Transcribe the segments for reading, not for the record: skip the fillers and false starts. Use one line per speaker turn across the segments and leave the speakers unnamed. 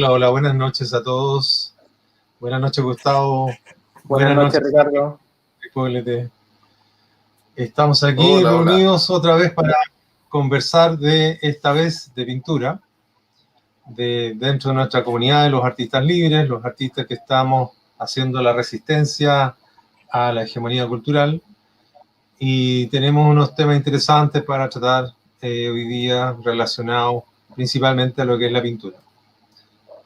Hola, hola, buenas noches a todos. Buenas noches, Gustavo.
Buenas noches, Ricardo.
Hipólite. Estamos aquí
Hola,
reunidos otra vez para conversar esta vez de pintura, dentro de nuestra comunidad de los artistas libres, los artistas que estamos haciendo la resistencia a la hegemonía cultural. Y tenemos unos temas interesantes para tratar hoy día relacionados principalmente a lo que es la pintura.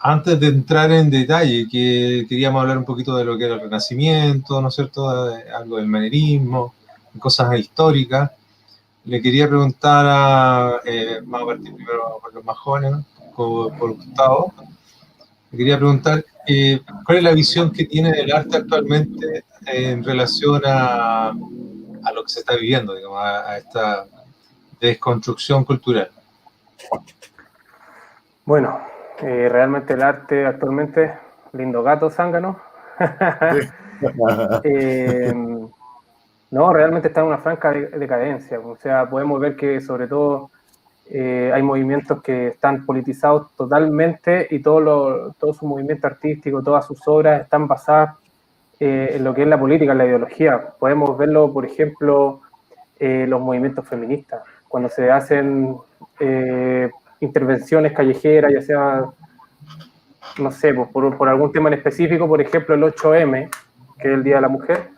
Antes de entrar en detalle, que queríamos hablar un poquito de lo que era el Renacimiento, ¿no es cierto? Algo del manierismo, cosas históricas. Le quería preguntar vamos a partir primero por los más jóvenes, ¿no? por Gustavo. Le quería preguntar cuál es la visión que tiene del arte actualmente en relación a lo que se está viviendo, digamos, a esta desconstrucción cultural.
Bueno, realmente el arte actualmente, lindo gato, zángano. No, realmente está en una franca decadencia. O sea, podemos ver que sobre todo hay movimientos que están politizados totalmente y todo su movimiento artístico, todas sus obras están basadas en lo que es la política, en la ideología. Podemos verlo, por ejemplo, los movimientos feministas, cuando se hacen intervenciones callejeras, ya sea, no sé, pues, por algún tema en específico, por ejemplo, el 8M, que es el Día de la Mujer,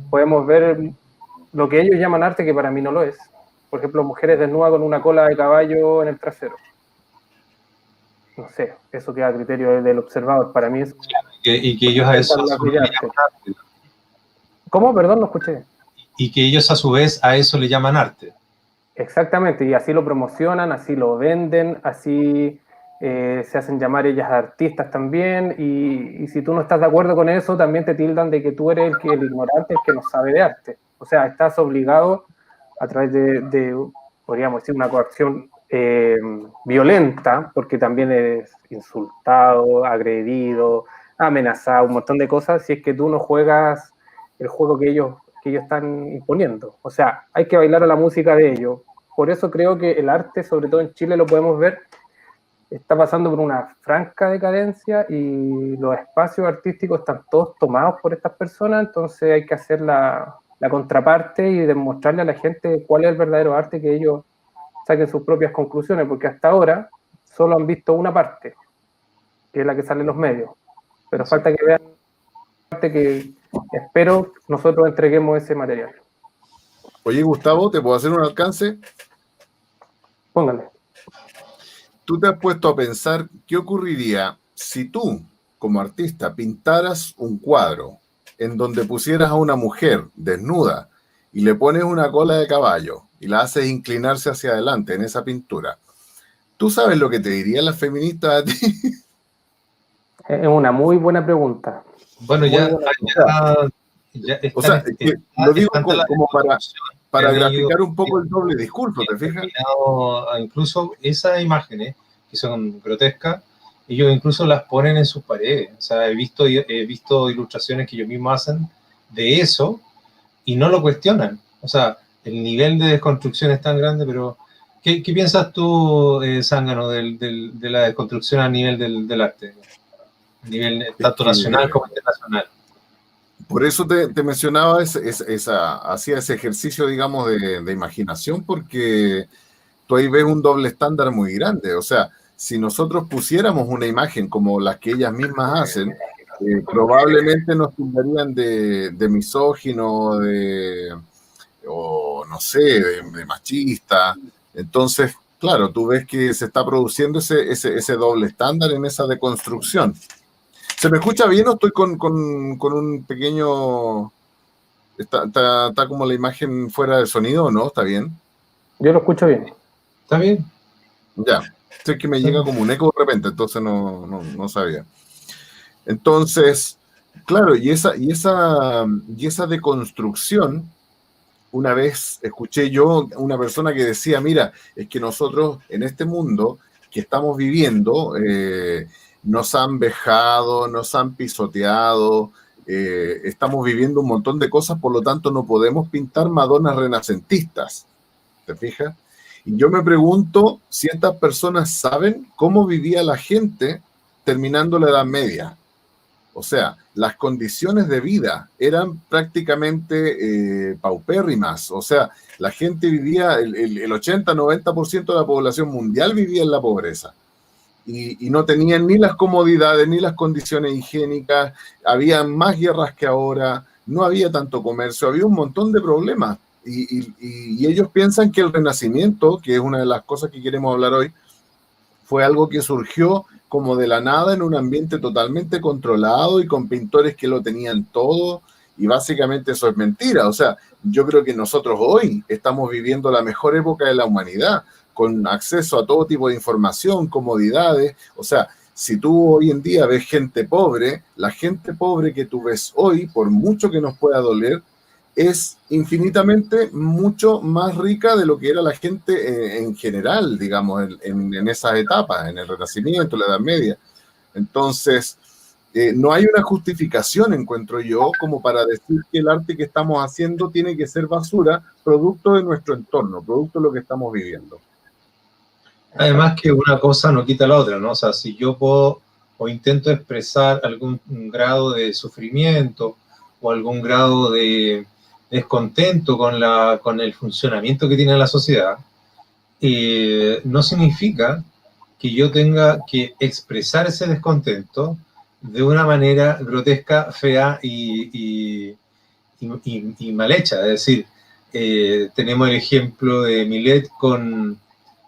podemos ver lo que ellos llaman arte, que para mí no lo es. Por ejemplo, mujeres desnudas con una cola de caballo en el trasero. No sé, eso queda a criterio del observador. Para mí es...
Y que ellos a eso le llaman arte.
¿Cómo? Perdón, no escuché.
Y que ellos a su vez a eso le llaman arte.
Exactamente, y así lo promocionan, así lo venden, así se hacen llamar ellas artistas también, y si tú no estás de acuerdo con eso, también te tildan de que tú eres el ignorante, el que no sabe de arte. O sea, estás obligado a través de podríamos decir, una coacción violenta, porque también eres insultado, agredido, amenazado, un montón de cosas, si es que tú no juegas el juego que ellos están imponiendo. O sea, hay que bailar a la música de ellos. Por eso creo que el arte, sobre todo en Chile, lo podemos ver, está pasando por una franca decadencia y los espacios artísticos están todos tomados por estas personas, entonces hay que hacer la contraparte y demostrarle a la gente cuál es el verdadero arte, que ellos saquen sus propias conclusiones, porque hasta ahora solo han visto una parte, que es la que sale en los medios, pero falta que vean la parte que espero nosotros entreguemos ese material.
Oye, Gustavo, ¿te puedo hacer un alcance?
Póngale.
¿Tú te has puesto a pensar qué ocurriría si tú, como artista, pintaras un cuadro en donde pusieras a una mujer desnuda y le pones una cola de caballo y la haces inclinarse hacia adelante en esa pintura? ¿Tú sabes lo que te dirían las feministas a ti?
Es una muy buena pregunta.
Bueno, ya
o sea, lo digo como para graficar un poco el doble discurso, ¿te fijas?
Incluso esas imágenes, que son grotescas, ellos incluso las ponen en sus paredes. O sea, he visto ilustraciones que ellos mismos hacen de eso y no lo cuestionan. O sea, el nivel de desconstrucción es tan grande, pero ¿qué piensas tú, Zángano, de la desconstrucción a nivel del arte? A nivel tanto nacional como internacional.
Por eso te mencionaba hacía ese ejercicio, digamos, de imaginación, porque tú ahí ves un doble estándar muy grande. O sea, si nosotros pusiéramos una imagen como las que ellas mismas hacen, probablemente nos tildarían de misógino, o no sé, de machista. Entonces, claro, tú ves que se está produciendo ese doble estándar en esa deconstrucción. ¿Se me escucha bien o estoy con un pequeño... Está como la imagen fuera de sonido o no? ¿Está bien?
Yo lo escucho bien.
¿Está bien?
Ya. Sé que me llega como un eco de repente, entonces no sabía. Entonces, claro, y esa deconstrucción, una vez escuché yo una persona que decía, mira, es que nosotros en este mundo que estamos viviendo... nos han vejado, nos han pisoteado, estamos viviendo un montón de cosas, por lo tanto no podemos pintar Madonas renacentistas, ¿te fijas? Y yo me pregunto si estas personas saben cómo vivía la gente terminando la Edad Media. O sea, las condiciones de vida eran prácticamente paupérrimas. O sea, la gente vivía, el 80-90% de la población mundial vivía en la pobreza. Y no tenían ni las comodidades, ni las condiciones higiénicas. Había más guerras que ahora, no había tanto comercio, había un montón de problemas. Y ellos piensan que el Renacimiento, que es una de las cosas que queremos hablar hoy, fue algo que surgió como de la nada en un ambiente totalmente controlado y con pintores que lo tenían todo, y básicamente eso es mentira. O sea, yo creo que nosotros hoy estamos viviendo la mejor época de la humanidad, con acceso a todo tipo de información, comodidades. O sea, si tú hoy en día ves gente pobre, la gente pobre que tú ves hoy, por mucho que nos pueda doler, es infinitamente mucho más rica de lo que era la gente en general, digamos, en esas etapas, en el Renacimiento, la Edad Media. Entonces, no hay una justificación, encuentro yo, como para decir que el arte que estamos haciendo tiene que ser basura, producto de nuestro entorno, producto de lo que estamos viviendo.
Además que una cosa no quita la otra, ¿no? O sea, si yo puedo o intento expresar algún grado de sufrimiento o algún grado de descontento con el funcionamiento que tiene la sociedad, no significa que yo tenga que expresar ese descontento de una manera grotesca, fea y mal hecha. Es decir, tenemos el ejemplo de Millet con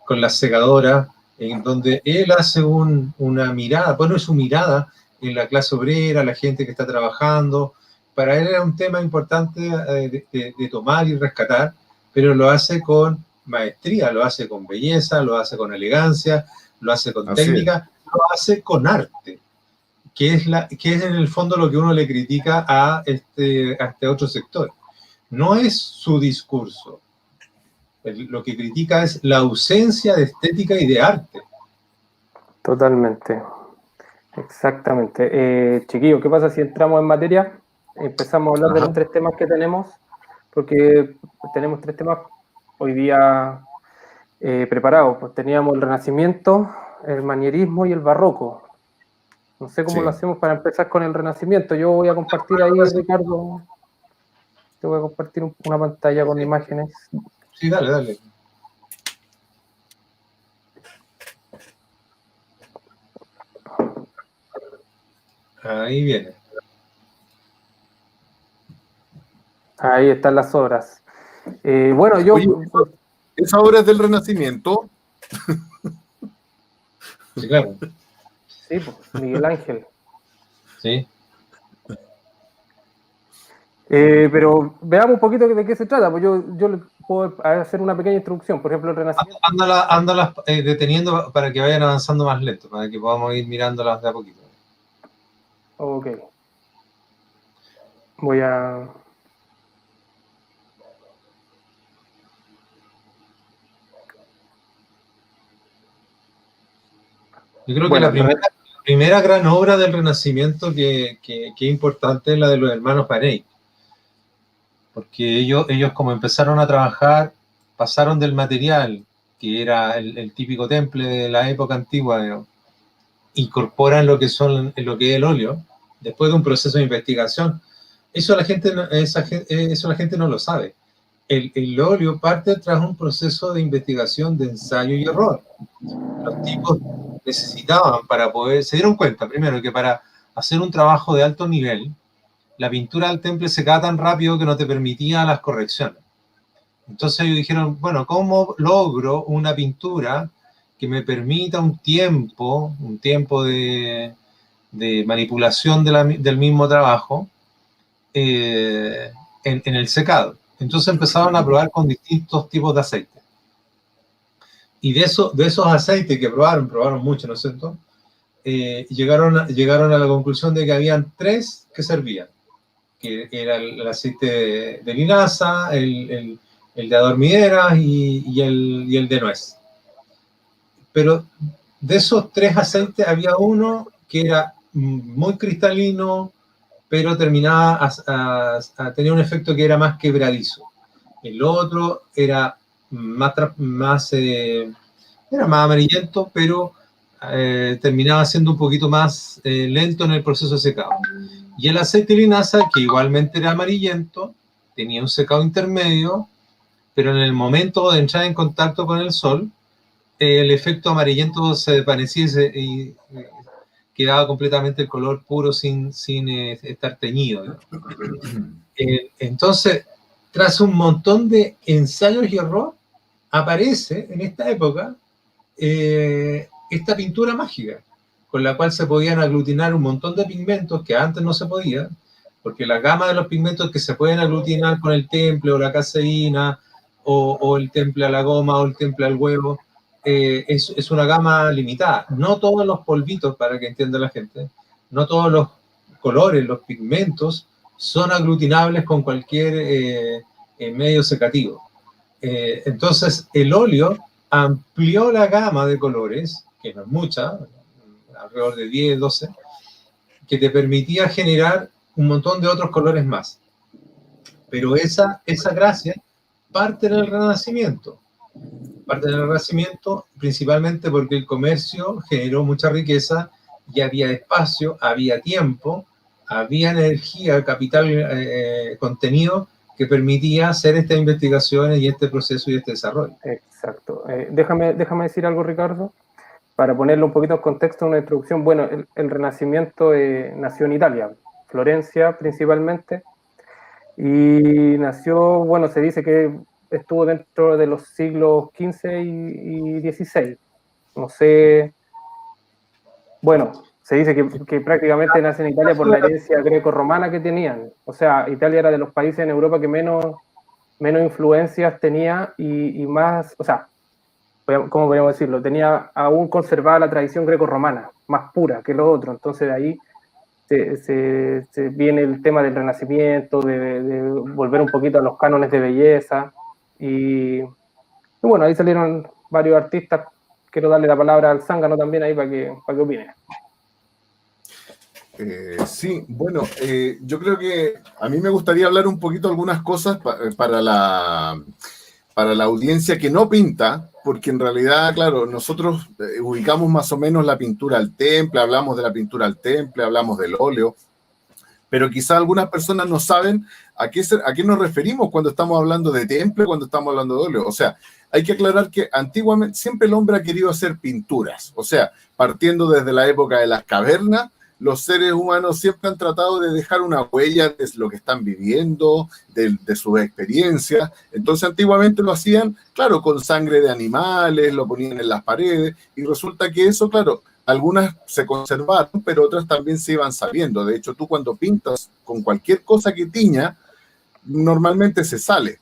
la secadora, en donde él hace una mirada, pone su mirada en la clase obrera, la gente que está trabajando. Para él era un tema importante de tomar y rescatar, pero lo hace con maestría, lo hace con belleza, lo hace con elegancia, lo hace con técnica, lo hace con arte, que es en el fondo lo que uno le critica a este otro sector. No es su discurso. Lo que critica es la ausencia de estética y de arte.
Totalmente. Exactamente. Chiquillos, ¿qué pasa si entramos en materia? Empezamos a hablar de los 3 temas que tenemos, porque tenemos 3 temas hoy día preparados. Pues teníamos el Renacimiento, el manierismo y el barroco. No sé cómo lo hacemos para empezar con el Renacimiento. Yo voy a compartir ahí, Ricardo. Te voy a compartir una pantalla con imágenes.
Sí, dale. Ahí viene.
Ahí están las obras. Bueno, yo...
Oye, ¿esa obra es del Renacimiento?
Sí, claro.
Sí, pues, Miguel Ángel.
Sí.
Pero veamos un poquito de qué se trata. Pues yo le puedo hacer una pequeña introducción. Por ejemplo, el Renacimiento.
Ándalas deteniendo para que vayan avanzando más lento, para que podamos ir mirándolas de a poquito.
Ok. Voy a...
Yo creo que la primera gran obra del Renacimiento que es importante es la de los hermanos Panay. Porque ellos como empezaron a trabajar, pasaron del material, que era el típico temple de la época antigua, digamos, incorporan lo que es el óleo, después de un proceso de investigación. Eso la gente no lo sabe. El óleo parte tras un proceso de investigación, de ensayo y error. Los tipos necesitaban se dieron cuenta, primero, que para hacer un trabajo de alto nivel, la pintura del temple secaba tan rápido que no te permitía las correcciones. Entonces ellos dijeron, bueno, ¿cómo logro una pintura que me permita un tiempo de manipulación del mismo trabajo en el secado? Entonces empezaron a probar con distintos tipos de aceite. Y de esos aceites que probaron mucho, ¿no es cierto? Llegaron a la conclusión de que habían 3 que servían, que era el aceite de linaza, el de adormideras y el de nuez. Pero de esos 3 aceites había uno que era muy cristalino, pero tenía un efecto que era más quebradizo. El otro era más amarillento, pero terminaba siendo un poquito más lento en el proceso de secado. Y el aceite de linaza, que igualmente era amarillento, tenía un secado intermedio, pero en el momento de entrar en contacto con el sol, el efecto amarillento se desvanecía y quedaba completamente el color puro sin estar teñido, ¿no? Entonces, tras un montón de ensayos y error, aparece en esta época esta pintura mágica, con la cual se podían aglutinar un montón de pigmentos que antes no se podía, porque la gama de los pigmentos que se pueden aglutinar con el temple o la caseína, o el temple a la goma o el temple al huevo, es una gama limitada. No todos los polvitos, para que entienda la gente, no todos los colores, los pigmentos, son aglutinables con cualquier medio secativo. Entonces, el óleo amplió la gama de colores, que no es mucha, alrededor de 10, 12, que te permitía generar un montón de otros colores más. Pero esa gracia parte del Renacimiento. Parte del Renacimiento principalmente porque el comercio generó mucha riqueza y había espacio, había tiempo, había energía, capital, contenido que permitía hacer estas investigaciones y este proceso y este desarrollo.
Exacto. Déjame decir algo, Ricardo, para ponerlo un poquito en contexto, una introducción. Bueno, el Renacimiento nació en Italia, Florencia principalmente, y nació, bueno, se dice que estuvo dentro de los siglos XV y XVI. No sé, bueno, se dice que prácticamente nace en Italia por la herencia greco-romana que tenían. O sea, Italia era de los países en Europa que menos influencias tenía y más, o sea, ¿cómo podríamos decirlo? Tenía aún conservada la tradición greco-romana, más pura que lo otro. Entonces de ahí se viene el tema del Renacimiento, de volver un poquito a los cánones de belleza. Y bueno, ahí salieron varios artistas. Quiero darle la palabra al Zángano también ahí para que opine.
Sí, bueno, yo creo que a mí me gustaría hablar un poquito de algunas cosas para la audiencia que no pinta, porque en realidad, claro, nosotros ubicamos más o menos la pintura al temple, hablamos de la pintura al temple, hablamos del óleo, pero quizá algunas personas no saben a qué nos referimos cuando estamos hablando de temple, cuando estamos hablando de óleo. O sea, hay que aclarar que antiguamente siempre el hombre ha querido hacer pinturas, o sea, partiendo desde la época de las cavernas, los seres humanos siempre han tratado de dejar una huella de lo que están viviendo, de sus experiencias. Entonces, antiguamente lo hacían, claro, con sangre de animales, lo ponían en las paredes, y resulta que eso, claro, algunas se conservaron, pero otras también se iban saliendo. De hecho, tú cuando pintas con cualquier cosa que tiña, normalmente se sale.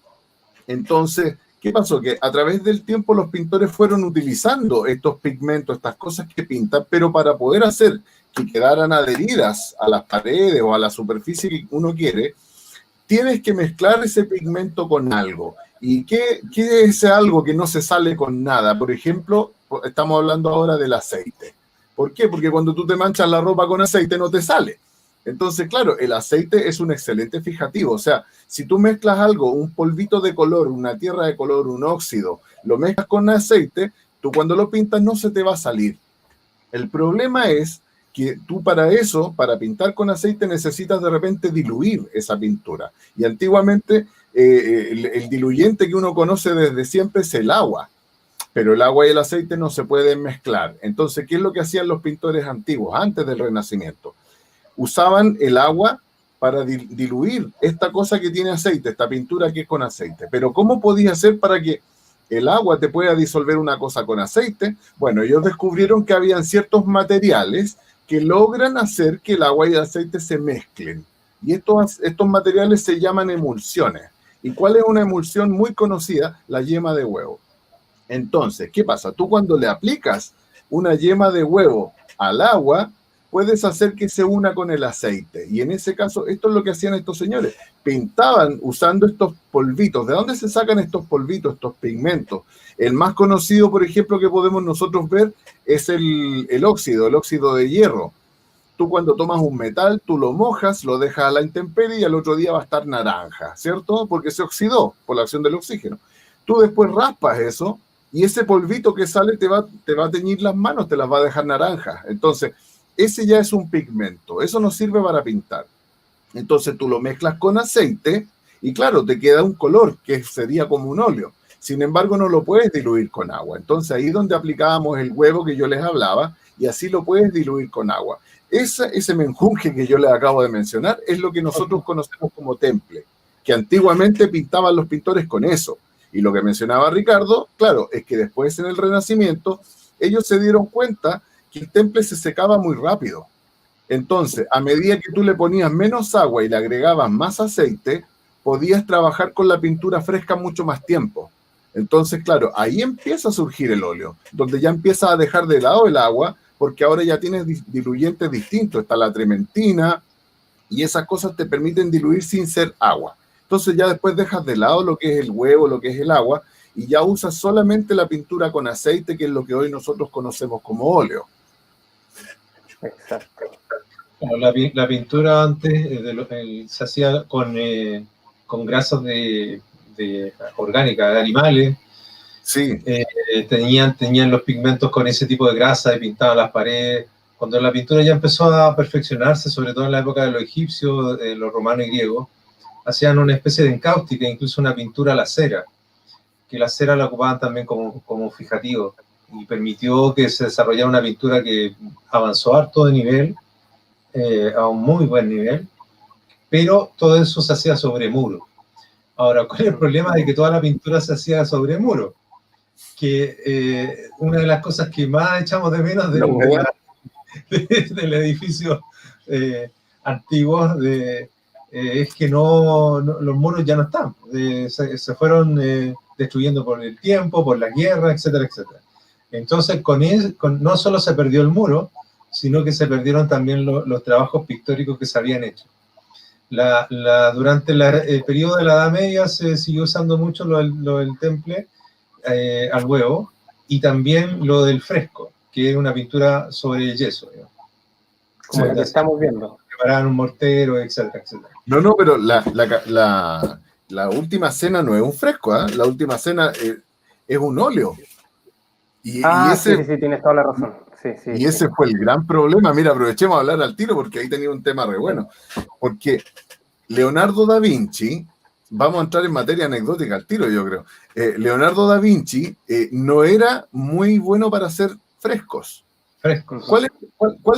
Entonces, ¿qué pasó? Que a través del tiempo los pintores fueron utilizando estos pigmentos, estas cosas que pintan, pero para poder hacer que quedaran adheridas a las paredes o a la superficie que uno quiere, tienes que mezclar ese pigmento con algo. ¿Y qué es ese algo que no se sale con nada? Por ejemplo, estamos hablando ahora del aceite. ¿Por qué? Porque cuando tú te manchas la ropa con aceite no te sale. Entonces, claro, el aceite es un excelente fijativo. O sea, si tú mezclas algo, un polvito de color, una tierra de color, un óxido, lo mezclas con aceite, tú cuando lo pintas no se te va a salir. El problema es que tú para eso, para pintar con aceite, necesitas de repente diluir esa pintura. Y antiguamente el diluyente que uno conoce desde siempre es el agua. Pero el agua y el aceite no se pueden mezclar. Entonces, ¿qué es lo que hacían los pintores antiguos, antes del Renacimiento? Usaban el agua para diluir esta cosa que tiene aceite, esta pintura que es con aceite. Pero ¿cómo podías hacer para que el agua te pueda disolver una cosa con aceite? Bueno, ellos descubrieron que habían ciertos materiales que logran hacer que el agua y el aceite se mezclen. Y estos materiales se llaman emulsiones. ¿Y cuál es una emulsión muy conocida? La yema de huevo. Entonces, ¿qué pasa? Tú cuando le aplicas una yema de huevo al agua, puedes hacer que se una con el aceite. Y en ese caso, esto es lo que hacían estos señores. Pintaban usando estos polvitos. ¿De dónde se sacan estos polvitos, estos pigmentos? El más conocido, por ejemplo, que podemos nosotros ver es el óxido de hierro. Tú cuando tomas un metal, tú lo mojas, lo dejas a la intemperie y al otro día va a estar naranja, ¿cierto? Porque se oxidó por la acción del oxígeno. Tú después raspas eso y ese polvito que sale te va a teñir las manos, te las va a dejar naranjas. Entonces, ese ya es un pigmento, eso no sirve para pintar. Entonces tú lo mezclas con aceite y claro, te queda un color que sería como un óleo. Sin embargo, no lo puedes diluir con agua. Entonces ahí es donde aplicábamos el huevo que yo les hablaba y así lo puedes diluir con agua. Ese menjunje que yo les acabo de mencionar es lo que nosotros conocemos como temple, que antiguamente pintaban los pintores con eso. Y lo que mencionaba Ricardo, claro, es que después en el Renacimiento ellos se dieron cuenta que el temple se secaba muy rápido. Entonces, a medida que tú le ponías menos agua y le agregabas más aceite, podías trabajar con la pintura fresca mucho más tiempo. Entonces, claro, ahí empieza a surgir el óleo, donde ya empieza a dejar de lado el agua, porque ahora ya tienes diluyentes distintos. Está la trementina y esas cosas te permiten diluir sin ser agua. Entonces ya después dejas de lado lo que es el huevo, lo que es el agua, y ya usas solamente la pintura con aceite, que es lo que hoy nosotros conocemos como óleo.
Exacto.
Bueno, la pintura antes se hacía con grasas orgánicas de animales.
Sí.
Tenían los pigmentos con ese tipo de grasa y pintaban las paredes. Cuando la pintura ya empezó a perfeccionarse, sobre todo en la época de los egipcios, los romanos y griegos, hacían una especie de encáustica, incluso una pintura a la cera, que la cera la ocupaban también como fijativo, y permitió que se desarrollara una pintura que avanzó harto de nivel, a un muy buen nivel, pero todo eso se hacía sobre muro. Ahora, ¿cuál es el problema de que toda la pintura se hacía sobre muro? Que una de las cosas que más echamos de menos del edificio antiguo es que los muros ya no están, se fueron destruyendo por el tiempo, por la guerra, etcétera, etcétera. Entonces, no solo se perdió el sino que se perdieron también los trabajos pictóricos que se habían hecho. Durante el periodo de la Edad Media se siguió usando mucho lo del temple al huevo, y también lo del fresco, que es una pintura sobre yeso, digamos.
Como la que estamos viendo.
Preparaban un mortero, etcétera, etcétera.
No, pero la última cena no es un fresco, ¿eh? La última cena es un óleo. Y ese,
sí, tienes toda la razón. Sí,
ese fue el gran problema. Mira, aprovechemos a hablar al tiro porque ahí tenía un tema re bueno. Porque Leonardo da Vinci, vamos a entrar en materia anecdótica al tiro, yo creo. Leonardo da Vinci no era muy bueno para hacer frescos. ¿Cuál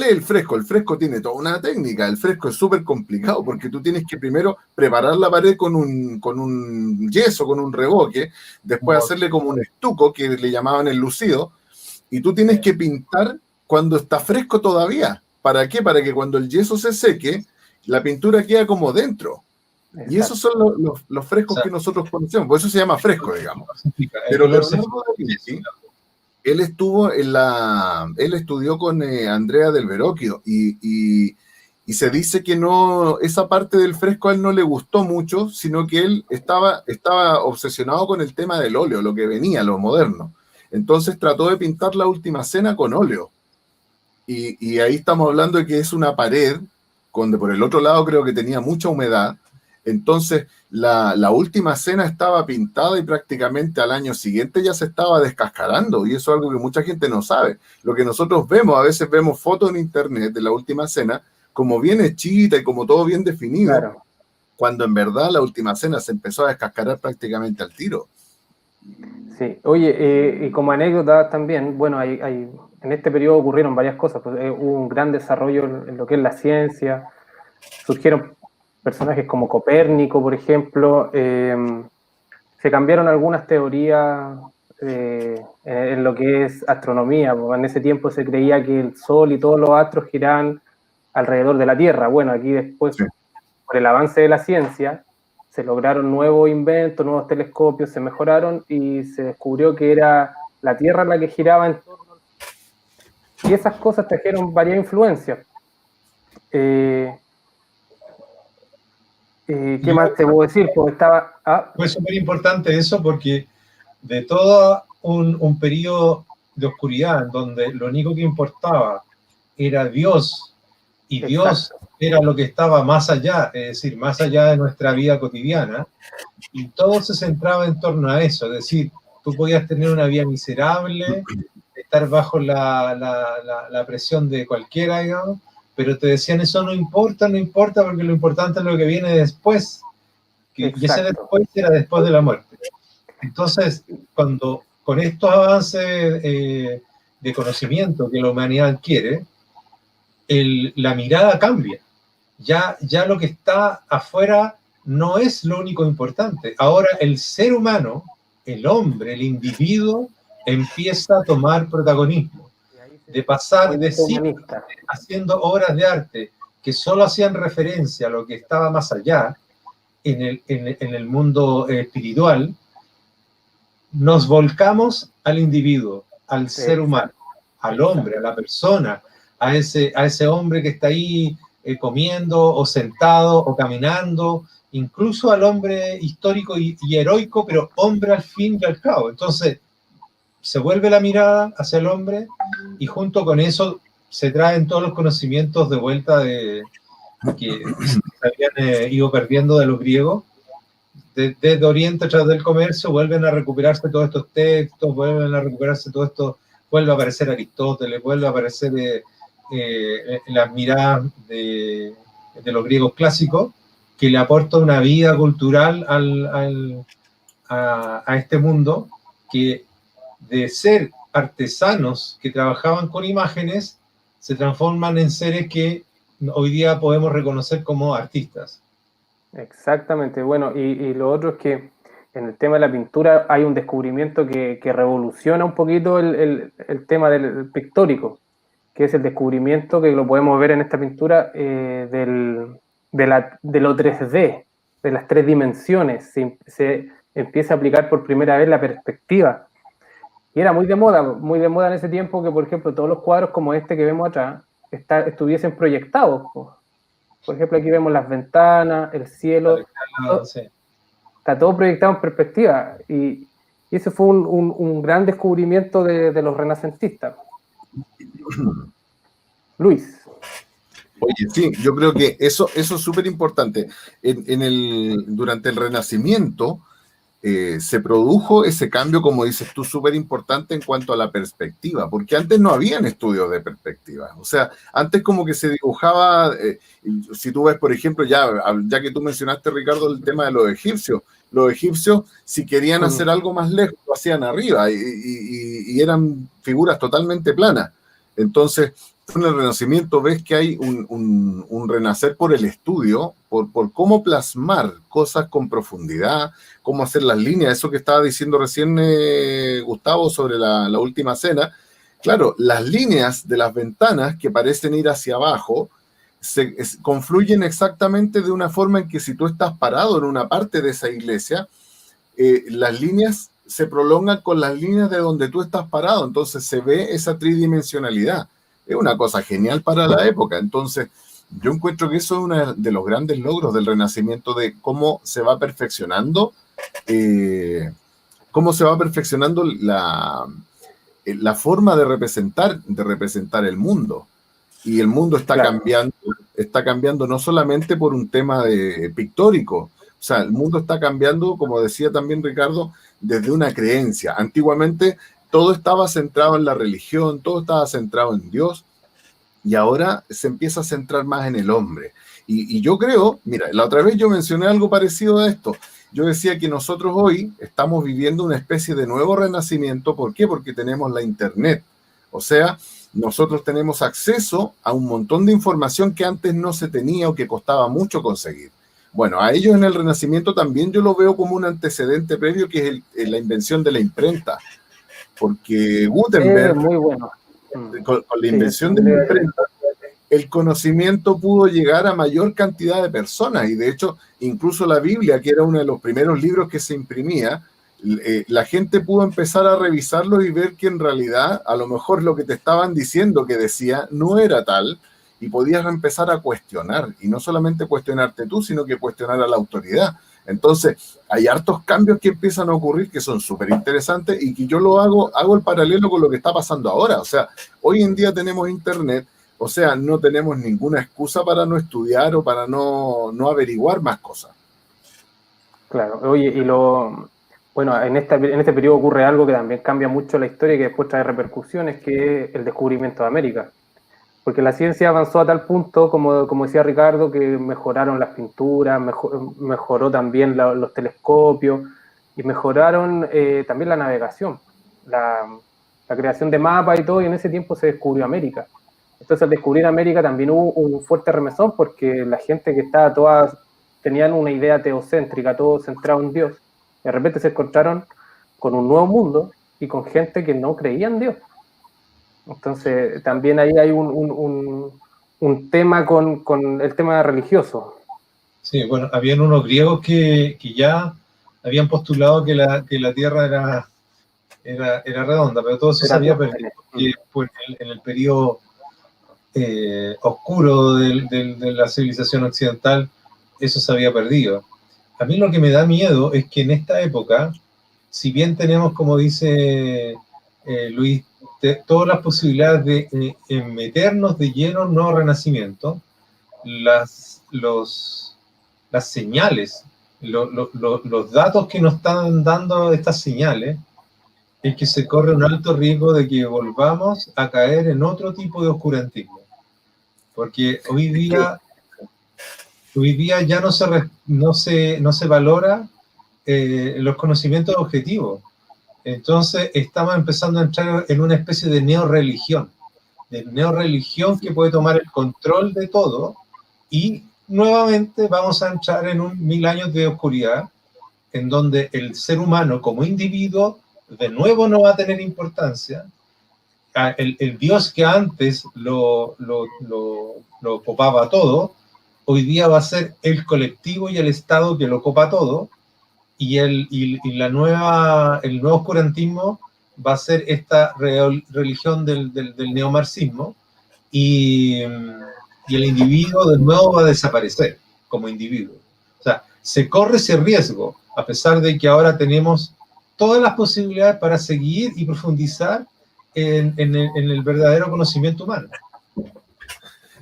es el fresco? El fresco tiene toda una técnica. El fresco es súper complicado porque tú tienes que primero preparar la pared con un yeso, con un revoque, después hacerle como un estuco que le llamaban el lucido, y tú tienes que pintar cuando está fresco todavía. ¿Para qué? Para que cuando el yeso se seque, la pintura queda como dentro. Exacto. Y esos son los frescos que nosotros conocemos. Por eso se llama fresco, digamos. Pero Leonardo da Vinci, él estudió con Andrea del Verrocchio y se dice que esa parte del fresco a él no le gustó mucho, sino que él estaba obsesionado con el tema del óleo, lo que venía, lo moderno. Entonces trató de pintar la última cena con óleo. Y ahí estamos hablando de que es una pared, donde por el otro lado creo que tenía mucha humedad. Entonces la última cena estaba pintada y prácticamente al año siguiente ya se estaba descascarando, y eso es algo que mucha gente no sabe. Lo que nosotros vemos, a veces vemos fotos en internet de la última cena como bien hechita y como todo bien definido, claro, cuando en verdad la última cena se empezó a descascarar prácticamente al tiro.
Sí, oye, y como anécdota también, bueno, en este periodo ocurrieron varias cosas, pues, hubo un gran desarrollo en lo que es la ciencia, surgieron personajes como Copérnico, por ejemplo, se cambiaron algunas teorías en lo que es astronomía, porque en ese tiempo se creía que el Sol y todos los astros giraban alrededor de la Tierra. Bueno, aquí después, por el avance de la ciencia, se lograron nuevos inventos, nuevos telescopios, se mejoraron y se descubrió que era la Tierra la que giraba en torno. Y esas cosas trajeron varias influencias. ¿Qué más te puedo decir? Pues
fue súper importante eso, porque de todo un periodo de oscuridad en donde lo único que importaba era Dios, y Dios era lo que estaba más allá, es decir, más allá de nuestra vida cotidiana, y todo se centraba en torno a eso, es decir, Tú podías tener una vida miserable, estar bajo la presión de cualquiera, digamos, pero te decían eso no importa, porque lo importante es lo que viene después. Y ese después era después de la muerte. Entonces, cuando con estos avances de conocimiento que la humanidad adquiere, la mirada cambia. Ya lo que está afuera no es lo único importante. Ahora el ser humano, el hombre, el individuo, empieza a tomar protagonismo. De pasar de siglos haciendo obras de arte que solo hacían referencia a lo que estaba más allá, en el mundo espiritual, nos volcamos al individuo, al ser humano, al hombre, a la persona, a ese hombre que está ahí comiendo o sentado o caminando, incluso al hombre histórico y heroico, pero hombre al fin y al cabo. Entonces, se vuelve la mirada hacia el hombre y junto con eso se traen todos los conocimientos de vuelta que se habían ido perdiendo de los griegos. Desde Oriente, a través del comercio, vuelven a recuperarse todos estos textos, vuelven a recuperarse todo esto, vuelve a aparecer Aristóteles, vuelve a aparecer las miradas de los griegos clásicos, que le aporta una vida cultural a este mundo, que de ser artesanos que trabajaban con imágenes, se transforman en seres que hoy día podemos reconocer como artistas.
Exactamente, bueno, y lo otro es que en el tema de la pintura hay un descubrimiento que revoluciona un poquito el tema del pictórico, que es el descubrimiento que lo podemos ver en esta pintura de lo 3D, de las 3 dimensiones. Se empieza a aplicar por primera vez la perspectiva. Y era muy de moda en ese tiempo que, por ejemplo, todos los cuadros como este que vemos atrás estuviesen proyectados. Por ejemplo, aquí vemos las ventanas, el cielo, está todo proyectado en perspectiva. Y ese fue un gran descubrimiento de los renacentistas. Luis.
Oye, sí, yo creo que eso es súper importante. Durante el Renacimiento se produjo ese cambio, como dices tú, súper importante en cuanto a la perspectiva, porque antes no habían estudios de perspectiva. O sea, antes como que se dibujaba, si tú ves, por ejemplo, ya que tú mencionaste, Ricardo, el tema de los egipcios, si querían hacer algo más lejos, lo hacían arriba y eran figuras totalmente planas. Entonces, en el Renacimiento ves que hay un renacer por el estudio, por cómo plasmar cosas con profundidad, cómo hacer las líneas, eso que estaba diciendo recién Gustavo sobre la última cena. Claro, las líneas de las ventanas que parecen ir hacia abajo confluyen exactamente de una forma en que si tú estás parado en una parte de esa iglesia, las líneas se prolongan con las líneas de donde tú estás parado, entonces se ve esa tridimensionalidad. Es una cosa genial para la época. Entonces, yo encuentro que eso es uno de los grandes logros del Renacimiento, de cómo se va perfeccionando, la forma de representar el mundo. Y el mundo está cambiando no solamente por un tema pictórico, o sea, el mundo está cambiando, como decía también Ricardo, desde una creencia. Antiguamente todo estaba centrado en la religión, todo estaba centrado en Dios, y ahora se empieza a centrar más en el hombre. Y yo creo, mira, la otra vez yo mencioné algo parecido a esto. Yo decía que nosotros hoy estamos viviendo una especie de nuevo renacimiento. ¿Por qué? Porque tenemos la Internet. O sea, nosotros tenemos acceso a un montón de información que antes no se tenía o que costaba mucho conseguir. Bueno, a ellos en el Renacimiento también yo lo veo como un antecedente previo, que es la invención de la imprenta. Porque Gutenberg,
muy bueno.
con la invención de la imprenta, el conocimiento pudo llegar a mayor cantidad de personas, y de hecho, incluso la Biblia, que era uno de los primeros libros que se imprimía, la gente pudo empezar a revisarlo y ver que en realidad, a lo mejor lo que te estaban diciendo que decía no era tal, y podías empezar a cuestionar, y no solamente cuestionarte tú, sino que cuestionar a la autoridad. Entonces, hay hartos cambios que empiezan a ocurrir que son súper interesantes, y que yo hago el paralelo con lo que está pasando ahora. O sea, hoy en día tenemos Internet, o sea, no tenemos ninguna excusa para no estudiar o para no averiguar más cosas.
Claro, oye, y lo Bueno, en este periodo ocurre algo que también cambia mucho la historia y que después trae repercusiones, que es el descubrimiento de América. Porque la ciencia avanzó a tal punto, como decía Ricardo, que mejoraron las pinturas, mejoró también los telescopios y mejoraron también la navegación, la creación de mapas y todo, y en ese tiempo se descubrió América. Entonces, al descubrir América también hubo un fuerte remesón porque la gente que estaba tenían una idea teocéntrica, todo centrado en Dios. De repente se encontraron con un nuevo mundo y con gente que no creía en Dios. Entonces, también ahí hay un tema con el tema religioso.
Sí, bueno, habían unos griegos que ya habían postulado que la Tierra era redonda, pero todo eso se había perdido. Porque pues, en el periodo oscuro de la civilización occidental, eso se había perdido. A mí lo que me da miedo es que en esta época, si bien tenemos, como dice Luis, todas las posibilidades de meternos de lleno en un nuevo renacimiento, las señales, los datos que nos están dando estas señales, es que se corre un alto riesgo de que volvamos a caer en otro tipo de oscurantismo. Porque hoy día ya no se valora los conocimientos objetivos. Entonces estamos empezando a entrar en una especie de neorreligión que puede tomar el control de todo y nuevamente vamos a entrar en 1000 años de oscuridad en donde el ser humano como individuo de nuevo no va a tener importancia. El Dios que antes lo copaba todo, hoy día va a ser el colectivo y el Estado que lo copa todo, y el nuevo oscurantismo va a ser esta religión del neomarxismo, y el individuo de nuevo va a desaparecer como individuo. O sea, se corre ese riesgo, a pesar de que ahora tenemos todas las posibilidades para seguir y profundizar en el verdadero conocimiento humano.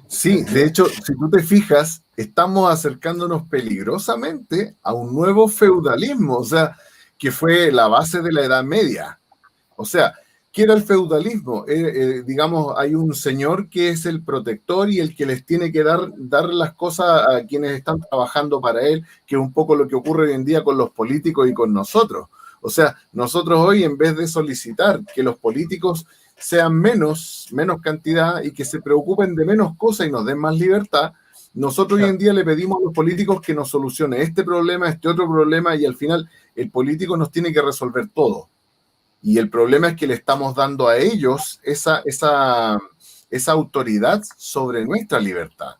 Sí, de hecho, si tú te fijas, estamos acercándonos peligrosamente a un nuevo feudalismo, o sea, que fue la base de la Edad Media. O sea, ¿qué era el feudalismo? Digamos, hay un señor que es el protector y el que les tiene que dar las cosas a quienes están trabajando para él, que es un poco lo que ocurre hoy en día con los políticos y con nosotros. O sea, nosotros hoy, en vez de solicitar que los políticos sean menos cantidad y que se preocupen de menos cosas y nos den más libertad, nosotros hoy en día le pedimos a los políticos que nos solucione este problema, este otro problema, y al final el político nos tiene que resolver todo. Y el problema es que le estamos dando a ellos esa autoridad sobre nuestra libertad.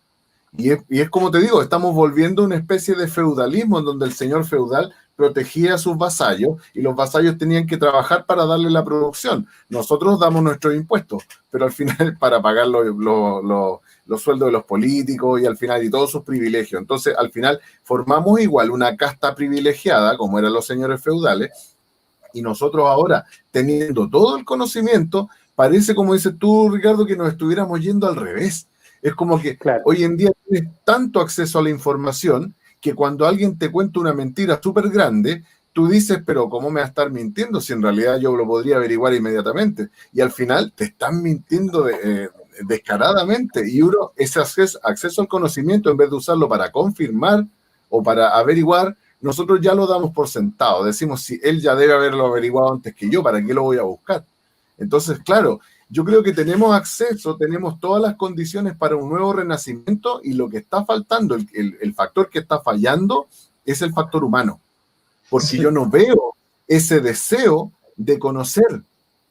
Y es como te digo, estamos volviendo a una especie de feudalismo en donde el señor feudal protegía a sus vasallos y los vasallos tenían que trabajar para darle la producción. Nosotros damos nuestros impuestos, pero al final para pagar los sueldos de los políticos y al final y todos sus privilegios. Entonces, al final formamos igual una casta privilegiada, como eran los señores feudales, y nosotros ahora, teniendo todo el conocimiento, parece, como dices tú, Ricardo, que nos estuviéramos yendo al revés. Es como que hoy en día tienes tanto acceso a la información que cuando alguien te cuenta una mentira súper grande, tú dices, pero ¿cómo me va a estar mintiendo si en realidad yo lo podría averiguar inmediatamente? Y al final te están mintiendo descaradamente. Y uno, ese acceso al conocimiento, en vez de usarlo para confirmar o para averiguar, nosotros ya lo damos por sentado. Decimos, si él ya debe haberlo averiguado antes que yo, ¿para qué lo voy a buscar? Entonces, claro, yo creo que tenemos acceso, tenemos todas las condiciones para un nuevo renacimiento, y lo que está faltando, el factor que está fallando, es el factor humano. Porque yo no veo ese deseo de conocer.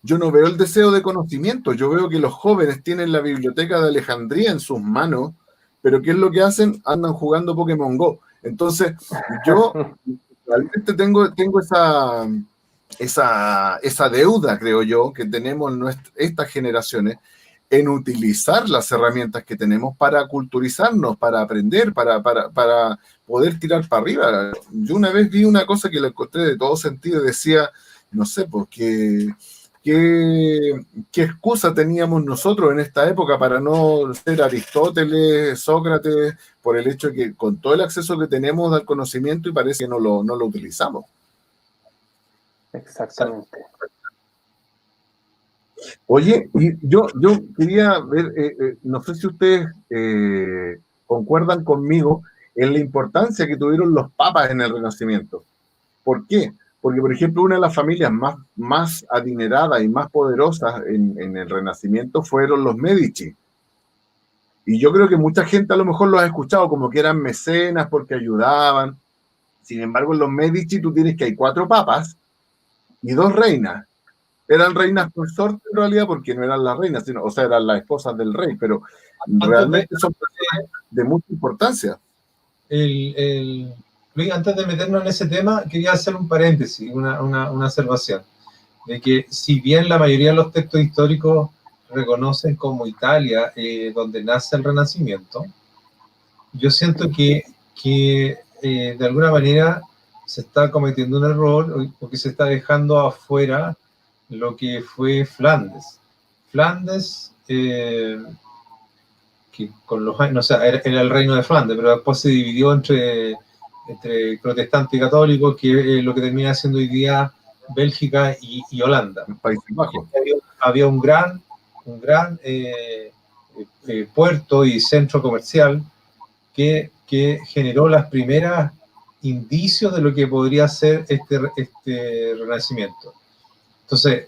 Yo no veo el deseo de conocimiento. Yo veo que los jóvenes tienen la biblioteca de Alejandría en sus manos, pero ¿qué es lo que hacen? Andan jugando Pokémon Go. Entonces, yo realmente tengo esa deuda, creo yo, que tenemos estas generaciones en utilizar las herramientas que tenemos para culturizarnos, para aprender, para poder tirar para arriba. Yo una vez vi una cosa que la encontré de todo sentido y decía, no sé, pues ¿qué excusa teníamos nosotros en esta época para no ser Aristóteles, Sócrates, por el hecho de que con todo el acceso que tenemos al conocimiento y parece que no lo utilizamos?
Exactamente.
Oye, y yo quería ver, no sé si ustedes concuerdan conmigo en la importancia que tuvieron los papas en el Renacimiento. ¿Por qué? Porque, por ejemplo, una de las familias más adineradas y más poderosas en el Renacimiento fueron los Medici. Y yo creo que mucha gente a lo mejor los ha escuchado como que eran mecenas porque ayudaban. Sin embargo, en los Medici tú tienes que hay 4 papas y 2 reinas. Eran reinas consortes en realidad porque no eran las reinas, sino, o sea, eran las esposas del rey, pero realmente son personas de mucha importancia.
Luis, antes de meternos en ese tema, quería hacer un paréntesis, una observación, de que si bien la mayoría de los textos históricos reconocen como Italia donde nace el Renacimiento, yo siento que de alguna manera se está cometiendo un error porque se está dejando afuera lo que fue Flandes. Flandes, que con los años, o sea, era el reino de Flandes, pero después se dividió entre protestantes y católicos, que es lo que termina siendo hoy día Bélgica y Holanda.
Países Bajos.
Había un gran puerto y centro comercial que generó las primeras indicios de lo que podría ser este renacimiento. Entonces,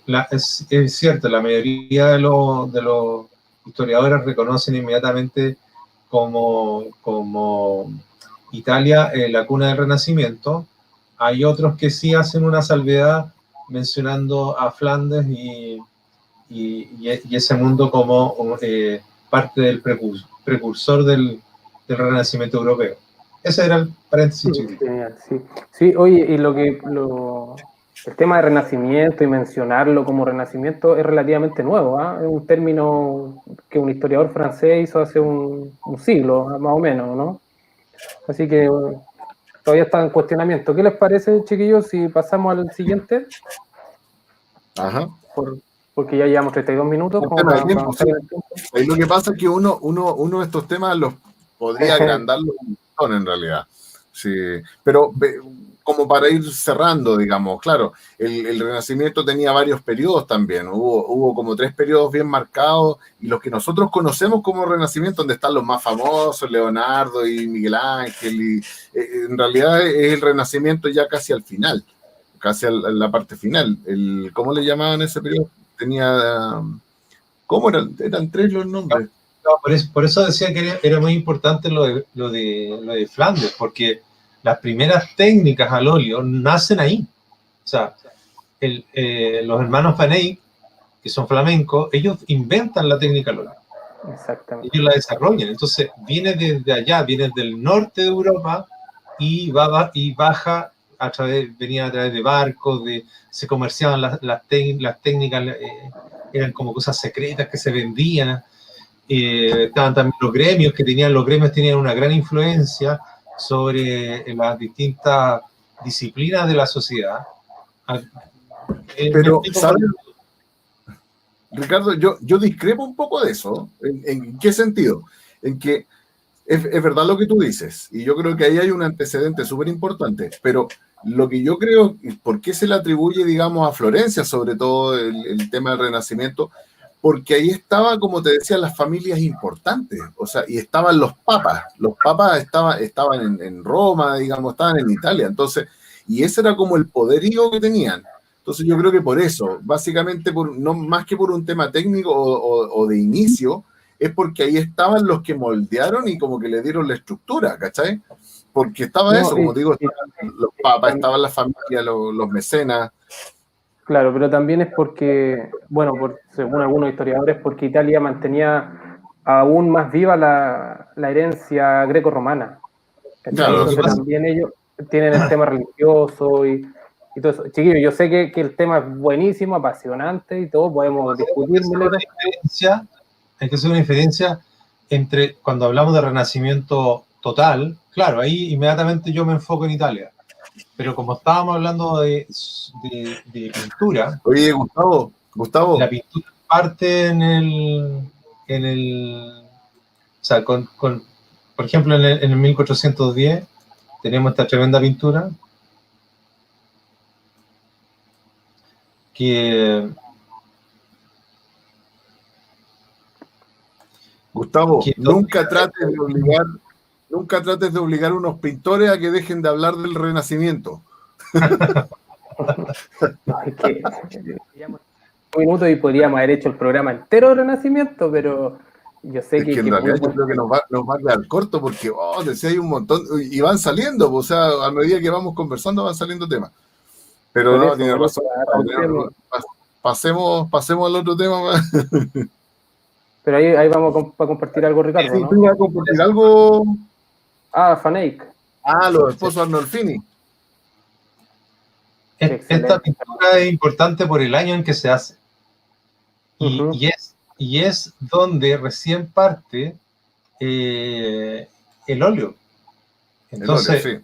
es cierto, la mayoría de los historiadores reconocen inmediatamente como Italia la cuna del Renacimiento. Hay otros que sí hacen una salvedad mencionando a Flandes y ese mundo como parte del precursor del Renacimiento europeo. Ese era el paréntesis chiquito.
Sí, oye, y el tema de Renacimiento y mencionarlo como Renacimiento es relativamente nuevo, ¿eh? Es un término que un historiador francés hizo hace un siglo, más o menos, ¿no? Así que todavía está en cuestionamiento. ¿Qué les parece, chiquillos, si pasamos al siguiente?
Ajá.
Porque ya llevamos 32 minutos.
Ahí lo que pasa es que uno de estos temas los podría agrandarlo un montón en realidad. Sí, pero como para ir cerrando, digamos, claro, el Renacimiento tenía varios periodos también, hubo como 3 periodos bien marcados, y los que nosotros conocemos como Renacimiento, donde están los más famosos, Leonardo y Miguel Ángel, y en realidad es el Renacimiento ya casi al final, casi a la parte final. ¿Cómo le llamaban ese periodo? ¿Cómo eran? Eran 3 los nombres.
No, por eso decía que era muy importante lo de Flandes, porque las primeras técnicas al óleo nacen ahí. O sea, los hermanos Van Eyck, que son flamencos, ellos inventan la técnica al óleo.
Exactamente.
Ellos la desarrollan. Entonces, viene desde allá, viene del norte de Europa y baja venía a través de barcos, se comerciaban las técnicas, eran como cosas secretas que se vendían. Estaban también los gremios tenían una gran influencia sobre las distintas disciplinas de la sociedad.
Pero, ¿sabes? Ricardo, yo discrepo un poco de eso. ¿En qué sentido? En que es verdad lo que tú dices, y yo creo que ahí hay un antecedente súper importante, pero lo que yo creo, ¿por qué se le atribuye, digamos, a Florencia, sobre todo el tema del Renacimiento? Porque ahí estaba, como te decía, las familias importantes, o sea, y estaban los papas estaban en Roma, digamos, estaban en Italia, entonces, y ese era como el poderío que tenían. Entonces yo creo que por eso, básicamente, no más que por un tema técnico o de inicio, es porque ahí estaban los que moldearon y como que le dieron la estructura, ¿cachai? Porque estaba eso, como digo, estaban los papas, estaban las familias, los mecenas.
Claro, pero también es porque, bueno, según algunos historiadores, porque Italia mantenía aún más viva la herencia greco-romana.
Claro,
entonces también ellos tienen el tema religioso y todo eso. Chiquillos, yo sé que el tema es buenísimo, apasionante y todo, podemos discutir.
Hay que hacer una diferencia entre cuando hablamos de renacimiento total, claro, ahí inmediatamente yo me enfoco en Italia. Pero como estábamos hablando de pintura...
Oye, Gustavo.
La pintura parte o sea, por ejemplo, en el 1410 tenemos esta tremenda pintura. que,
Gustavo,
que
nunca trates de obligar a unos pintores a que dejen de hablar del Renacimiento.
No, es que llevamos un minuto y podríamos haber hecho el programa entero de Renacimiento, pero yo sé
Es que en
que
realidad
muy
yo
buen
creo que nos va a quedar corto porque, decía, hay un montón, y van saliendo, o sea, a medida que vamos conversando van saliendo temas. Pero no, tiene
por eso,
razón. No, pasemos al otro tema.
pero ahí vamos a compartir algo, Ricardo,
Sí,
¿no?
tú vas a compartir algo.
Ah, Fanake.
Los esposos Arnolfini.
esta
Excelente.
pintura es importante por el año en que se hace.
Uh-huh.
Y es donde recién parte el óleo. Entonces,
El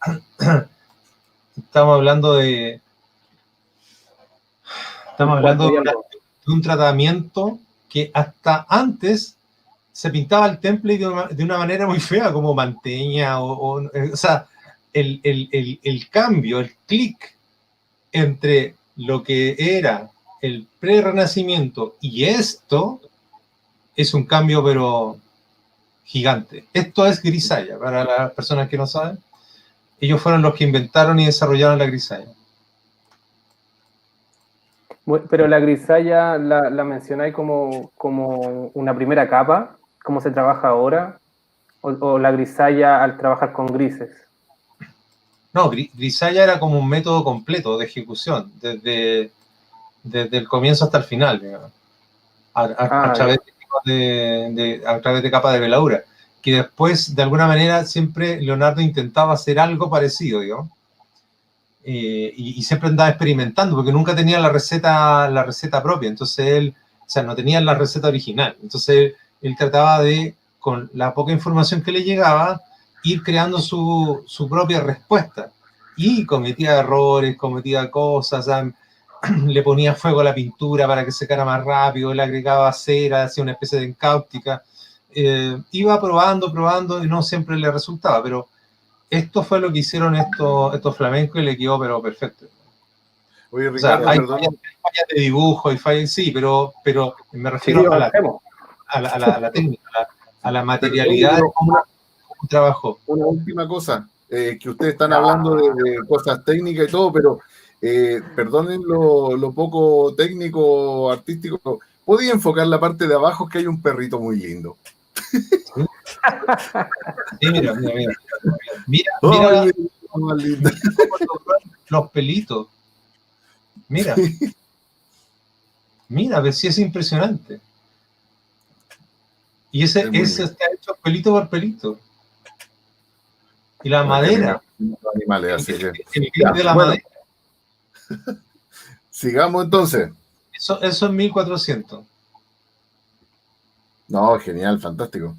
óleo, sí.
estamos hablando de un tratamiento que hasta antes se pintaba el temple de una manera muy fea, como manteña, o sea, el cambio, el clic entre lo que era el pre-renacimiento y esto es un cambio, pero gigante. Esto es grisalla, para las personas que no saben. Ellos fueron los que inventaron y desarrollaron la grisalla.
Pero la grisalla la mencionáis como una primera capa, cómo se trabaja ahora, o la grisalla al trabajar con grises.
No, grisalla era como un método completo de ejecución, desde el comienzo hasta el final, digamos, a través de capas de veladura, que después, de alguna manera, siempre Leonardo intentaba hacer algo parecido, digamos, y siempre andaba experimentando, porque nunca tenía la receta propia, entonces él, o sea, no tenía la receta original, entonces él trataba de, con la poca información que le llegaba, ir creando su propia respuesta, y cometía errores, cometía cosas, o sea, le ponía fuego a la pintura para que secara más rápido, le agregaba cera, hacía una especie de encáustica, iba probando y no siempre le resultaba, pero esto fue lo que hicieron estos flamencos y le quedó pero perfecto.
Oye, Ricardo,
o sea, hay fallas de dibujo, sí, pero me refiero a la técnica, a la materialidad de cómo trabajó.
Una última cosa, que ustedes están hablando de cosas técnicas y todo, pero perdonen lo poco técnico, artístico, ¿podía enfocar la parte de abajo que hay un perrito muy lindo?
Sí, mira. Los pelitos. Mira. Mira, a ver si es impresionante. Y ese está hecho pelito por pelito. Y la madera.
Animales, así que.
El grip de la madera.
Sigamos entonces.
Eso es 1400.
No, genial, fantástico.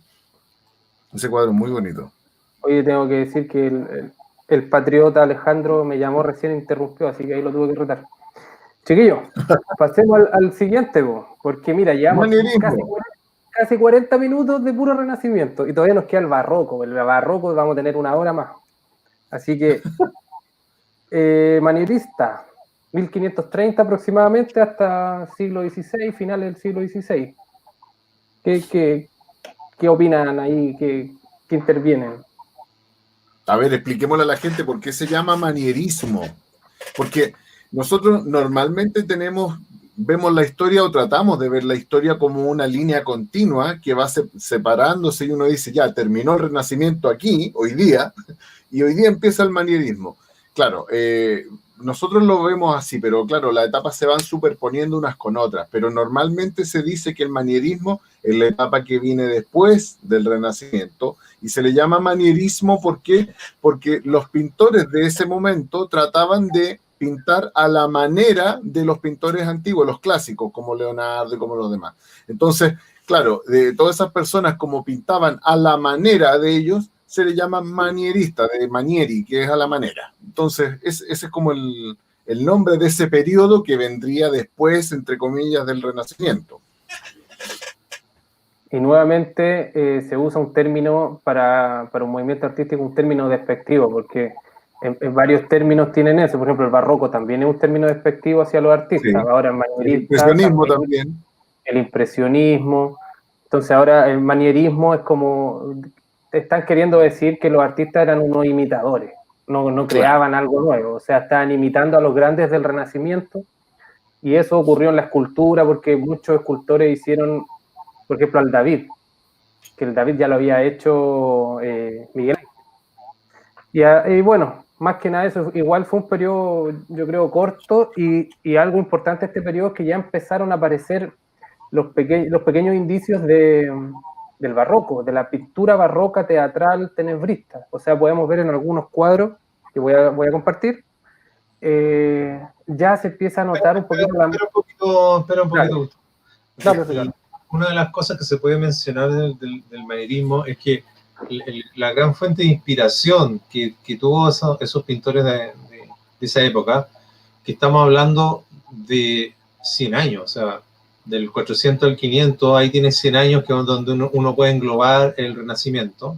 Ese cuadro es muy bonito.
Oye, tengo que decir que el patriota Alejandro me llamó recién, interrumpió, así que ahí lo tuve que retar. Chiquillos, pasemos al siguiente, porque mira, llevamos casi 40 minutos de puro Renacimiento y todavía nos queda el barroco. El barroco vamos a tener una hora más. Así que, manierista, 1530 aproximadamente hasta siglo XVI, finales del siglo XVI. ¿Qué opinan ahí? ¿Qué intervienen?
A ver, expliquémosle a la gente por qué se llama manierismo. Porque nosotros normalmente vemos la historia o tratamos de ver la historia como una línea continua que va separándose y uno dice, ya, terminó el Renacimiento aquí, hoy día, y hoy día empieza el manierismo. Claro, nosotros lo vemos así, pero claro, las etapas se van superponiendo unas con otras, pero normalmente se dice que el manierismo es la etapa que viene después del Renacimiento y se le llama manierismo porque los pintores de ese momento trataban de pintar a la manera de los pintores antiguos, los clásicos, como Leonardo y como los demás. Entonces, claro, de todas esas personas como pintaban a la manera de ellos, se le llama manierista, de manieri, que es a la manera. Entonces, ese es como el nombre de ese periodo que vendría después, entre comillas, del Renacimiento.
Y nuevamente se usa un término para un movimiento artístico, un término despectivo, porque en varios términos tienen eso. Por ejemplo, el barroco también es un término despectivo hacia los artistas.
Sí.
Ahora el
El
manierista
impresionismo también.
el impresionismo. Entonces ahora el manierismo es como, están queriendo decir que los artistas eran unos imitadores, no creaban algo nuevo, o sea, estaban imitando a los grandes del Renacimiento, y eso ocurrió en la escultura porque muchos escultores hicieron, por ejemplo, al David, que el David ya lo había hecho Miguel Ángel. Y bueno, más que nada eso, igual fue un periodo, yo creo, corto, y algo importante de este periodo es que ya empezaron a aparecer los pequeños indicios del barroco, de la pintura barroca teatral tenebrista. O sea, podemos ver en algunos cuadros que voy a compartir, ya se empieza a notar un poquito la...
Espera un poquito.
Claro, claro.
Una de las cosas que se puede mencionar del manierismo es que la gran fuente de inspiración que tuvo esos pintores de esa época, que estamos hablando de 100 años, o sea, del 400 al 500, ahí tiene 100 años que es donde uno puede englobar el Renacimiento.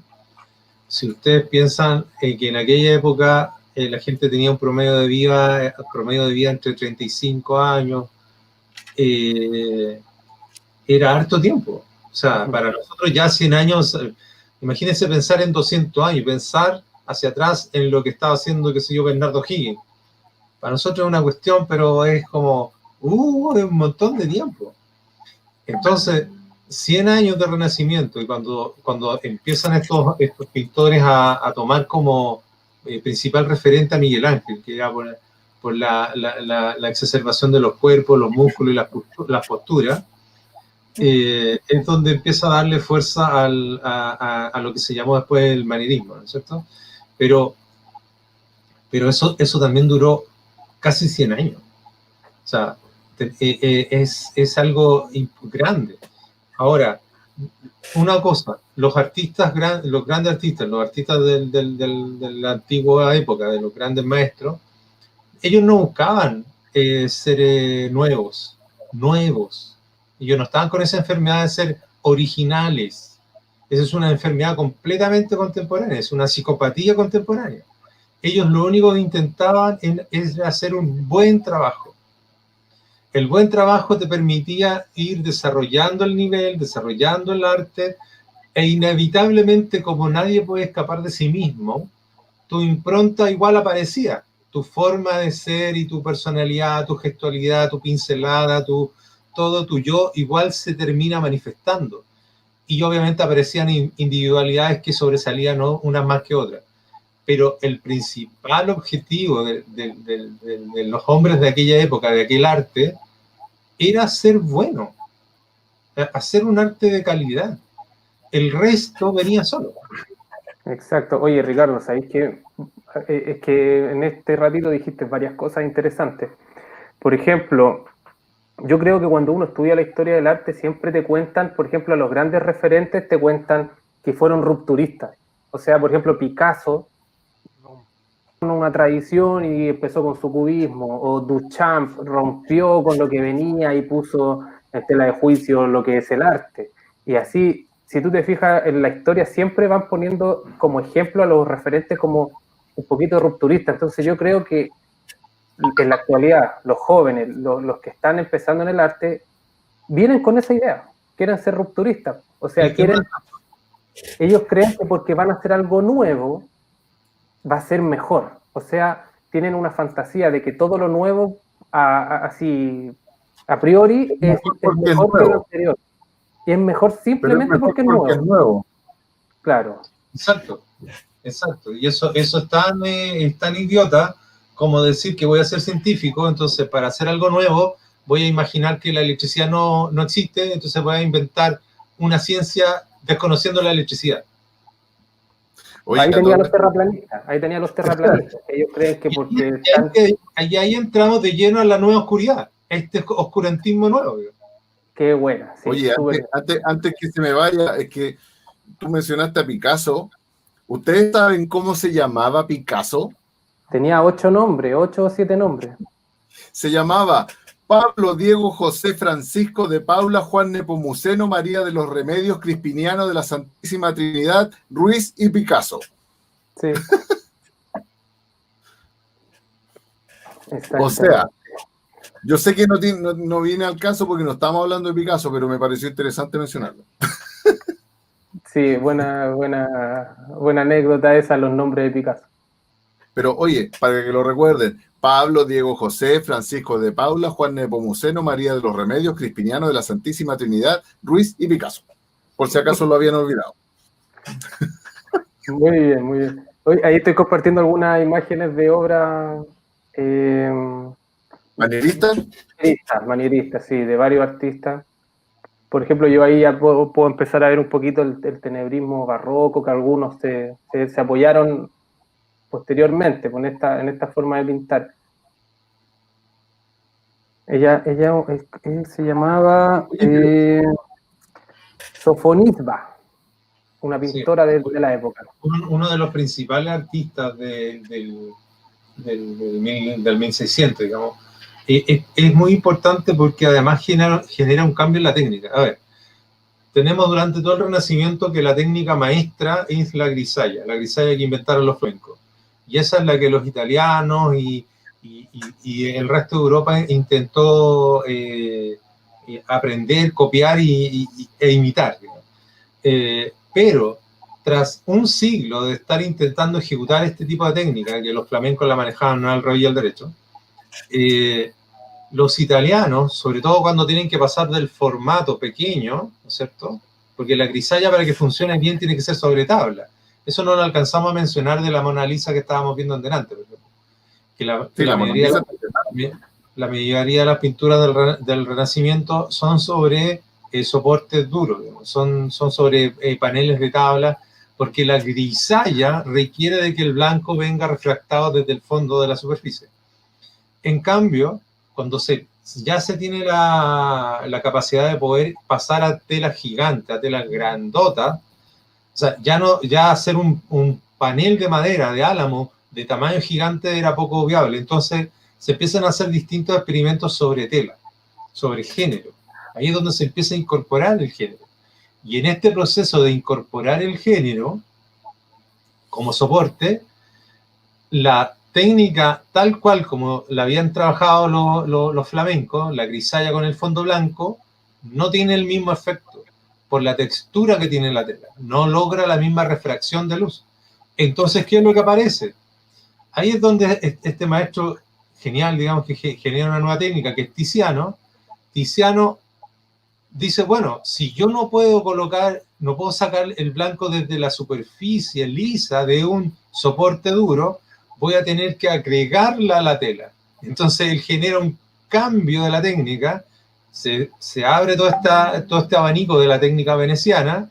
Si ustedes piensan que en aquella época la gente tenía un promedio de vida entre 35 años, era harto tiempo. O sea, para nosotros ya 100 años, imagínense pensar en 200 años, pensar hacia atrás en lo que estaba haciendo, qué sé yo, Bernardo Higgins. Para nosotros es una cuestión, pero es como, un montón de tiempo. Entonces, 100 años de Renacimiento, y cuando empiezan estos pintores a tomar como principal referente a Miguel Ángel, que era por la exacerbación de los cuerpos, los músculos y las posturas, es donde empieza a darle fuerza a lo que se llamó después el manierismo, ¿no es cierto? Pero eso también duró casi 100 años. O sea, es algo grande. Ahora, una cosa, los grandes artistas, los artistas de la antigua época, de los grandes maestros, ellos no buscaban ser nuevos. Ellos no estaban con esa enfermedad de ser originales. Esa es una enfermedad completamente contemporánea, es una psicopatía contemporánea. Ellos lo único que intentaban es hacer un buen trabajo. El buen trabajo te permitía ir desarrollando el nivel, desarrollando el arte, e inevitablemente, como nadie puede escapar de sí mismo, tu impronta igual aparecía. Tu forma de ser y tu personalidad, tu gestualidad, tu pincelada, todo tu yo, igual se termina manifestando. Y obviamente aparecían individualidades que sobresalían, ¿no?, unas más que otras. Pero el principal objetivo de los hombres de aquella época, de aquel arte, era ser bueno, hacer un arte de calidad. El resto venía solo.
Exacto. Oye, Ricardo, ¿sabéis qué? Es que en este ratito dijiste varias cosas interesantes. Por ejemplo, yo creo que cuando uno estudia la historia del arte siempre te cuentan, por ejemplo, a los grandes referentes te cuentan que fueron rupturistas. O sea, por ejemplo, Picasso una tradición y empezó con su cubismo, o Duchamp rompió con lo que venía y puso en tela de juicio lo que es el arte. Y así, si tú te fijas en la historia, siempre van poniendo como ejemplo a los referentes como un poquito rupturistas. Entonces yo creo que en la actualidad los jóvenes, los que están empezando en el arte, vienen con esa idea, quieren ser rupturistas. O sea, ellos creen que porque van a hacer algo nuevo, va a ser mejor. O sea, tienen una fantasía de que todo lo nuevo, así, a priori, es mejor que lo anterior. Y es mejor simplemente porque es nuevo. Claro.
Exacto. Y eso es tan idiota como decir que voy a ser científico, entonces para hacer algo nuevo voy a imaginar que la electricidad no existe, entonces voy a inventar una ciencia desconociendo la electricidad.
Oye, ahí tenía los terraplanistas, ellos creen que porque...
Ahí entramos de lleno a la nueva oscuridad, este oscurantismo nuevo.
Qué buena. Sí,
oye, antes que se me vaya, es que tú mencionaste a Picasso. ¿Ustedes saben cómo se llamaba Picasso?
Tenía 8 o 7 nombres.
Se llamaba Pablo Diego José Francisco de Paula Juan Nepomuceno María de los Remedios Crispiniano de la Santísima Trinidad Ruiz y Picasso.
Sí.
O sea, yo sé que no viene al caso porque no estamos hablando de Picasso, pero me pareció interesante mencionarlo.
Sí, buena anécdota esa, los nombres de Picasso.
Pero oye, para que lo recuerden, Pablo, Diego José, Francisco de Paula, Juan Nepomuceno, María de los Remedios, Crispiniano de la Santísima Trinidad, Ruiz y Picasso. Por si acaso lo habían olvidado.
Muy bien, muy bien. Hoy, ahí estoy compartiendo algunas imágenes de obras
¿Manieristas?
manieristas, sí, de varios artistas. Por ejemplo, yo ahí ya puedo empezar a ver un poquito el tenebrismo barroco, que algunos se apoyaron posteriormente en esta forma de pintar. Ella se llamaba Sofonisba, una pintora de la época.
Uno de los principales artistas del 1600, digamos. Es muy importante porque además genera un cambio en la técnica. A ver, tenemos durante todo el Renacimiento que la técnica maestra es la grisalla que inventaron los flamencos. Y esa es la que los italianos y el resto de Europa intentó aprender, copiar e imitar. Pero tras un siglo de estar intentando ejecutar este tipo de técnica, que los flamencos la manejaban no al revés y al derecho, los italianos, sobre todo cuando tienen que pasar del formato pequeño, ¿no es cierto? Porque la grisalla para que funcione bien tiene que ser sobre tabla. Eso no lo alcanzamos a mencionar de la Mona Lisa que estábamos viendo en delante, por ejemplo. Que la mayoría de las pinturas del Renacimiento son sobre soportes duros, son sobre paneles de tabla, porque la grisalla requiere de que el blanco venga refractado desde el fondo de la superficie. En cambio, cuando ya se tiene la capacidad de poder pasar a telas gigantes, a telas grandotas, o sea, ya hacer un panel de madera, de álamo, de tamaño gigante era poco viable. Entonces se empiezan a hacer distintos experimentos sobre tela, sobre género. Ahí es donde se empieza a incorporar el género. Y en este proceso de incorporar el género como soporte, la técnica tal cual como la habían trabajado los flamencos, la grisalla con el fondo blanco, no tiene el mismo efecto por la textura que tiene la tela. No logra la misma refracción de luz. Entonces, ¿qué es lo que aparece? Ahí es donde este maestro genial, digamos, que genera una nueva técnica, que es Tiziano. Tiziano dice, bueno, si yo no puedo sacar el blanco desde la superficie lisa de un soporte duro, voy a tener que agregarla a la tela. Entonces él genera un cambio de la técnica, se abre todo este abanico de la técnica veneciana,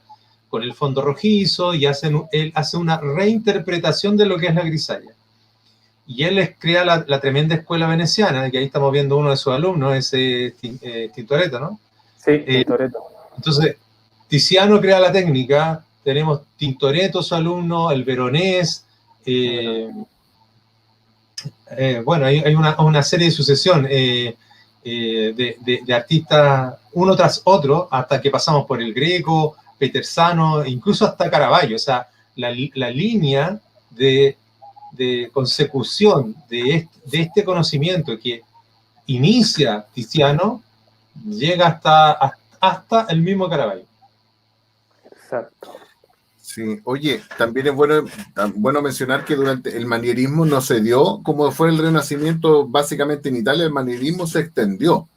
con el fondo rojizo, y él hace una reinterpretación de lo que es la grisalla. Y él crea la tremenda escuela veneciana, que ahí estamos viendo uno de sus alumnos, ese Tintoretto, ¿no?
Sí, Tintoretto.
Entonces, Tiziano crea la técnica, tenemos Tintoretto, su alumno, el Veronés, bueno, hay una serie de sucesión de artistas, uno tras otro, hasta que pasamos por el Greco, Petersano, incluso hasta Caravaggio. O sea, la línea de consecución de este conocimiento que inicia Tiziano llega hasta el mismo Caravaggio.
Exacto.
Sí, oye, también es bueno mencionar que durante el manierismo no se dio como fue el Renacimiento básicamente en Italia. El manierismo se extendió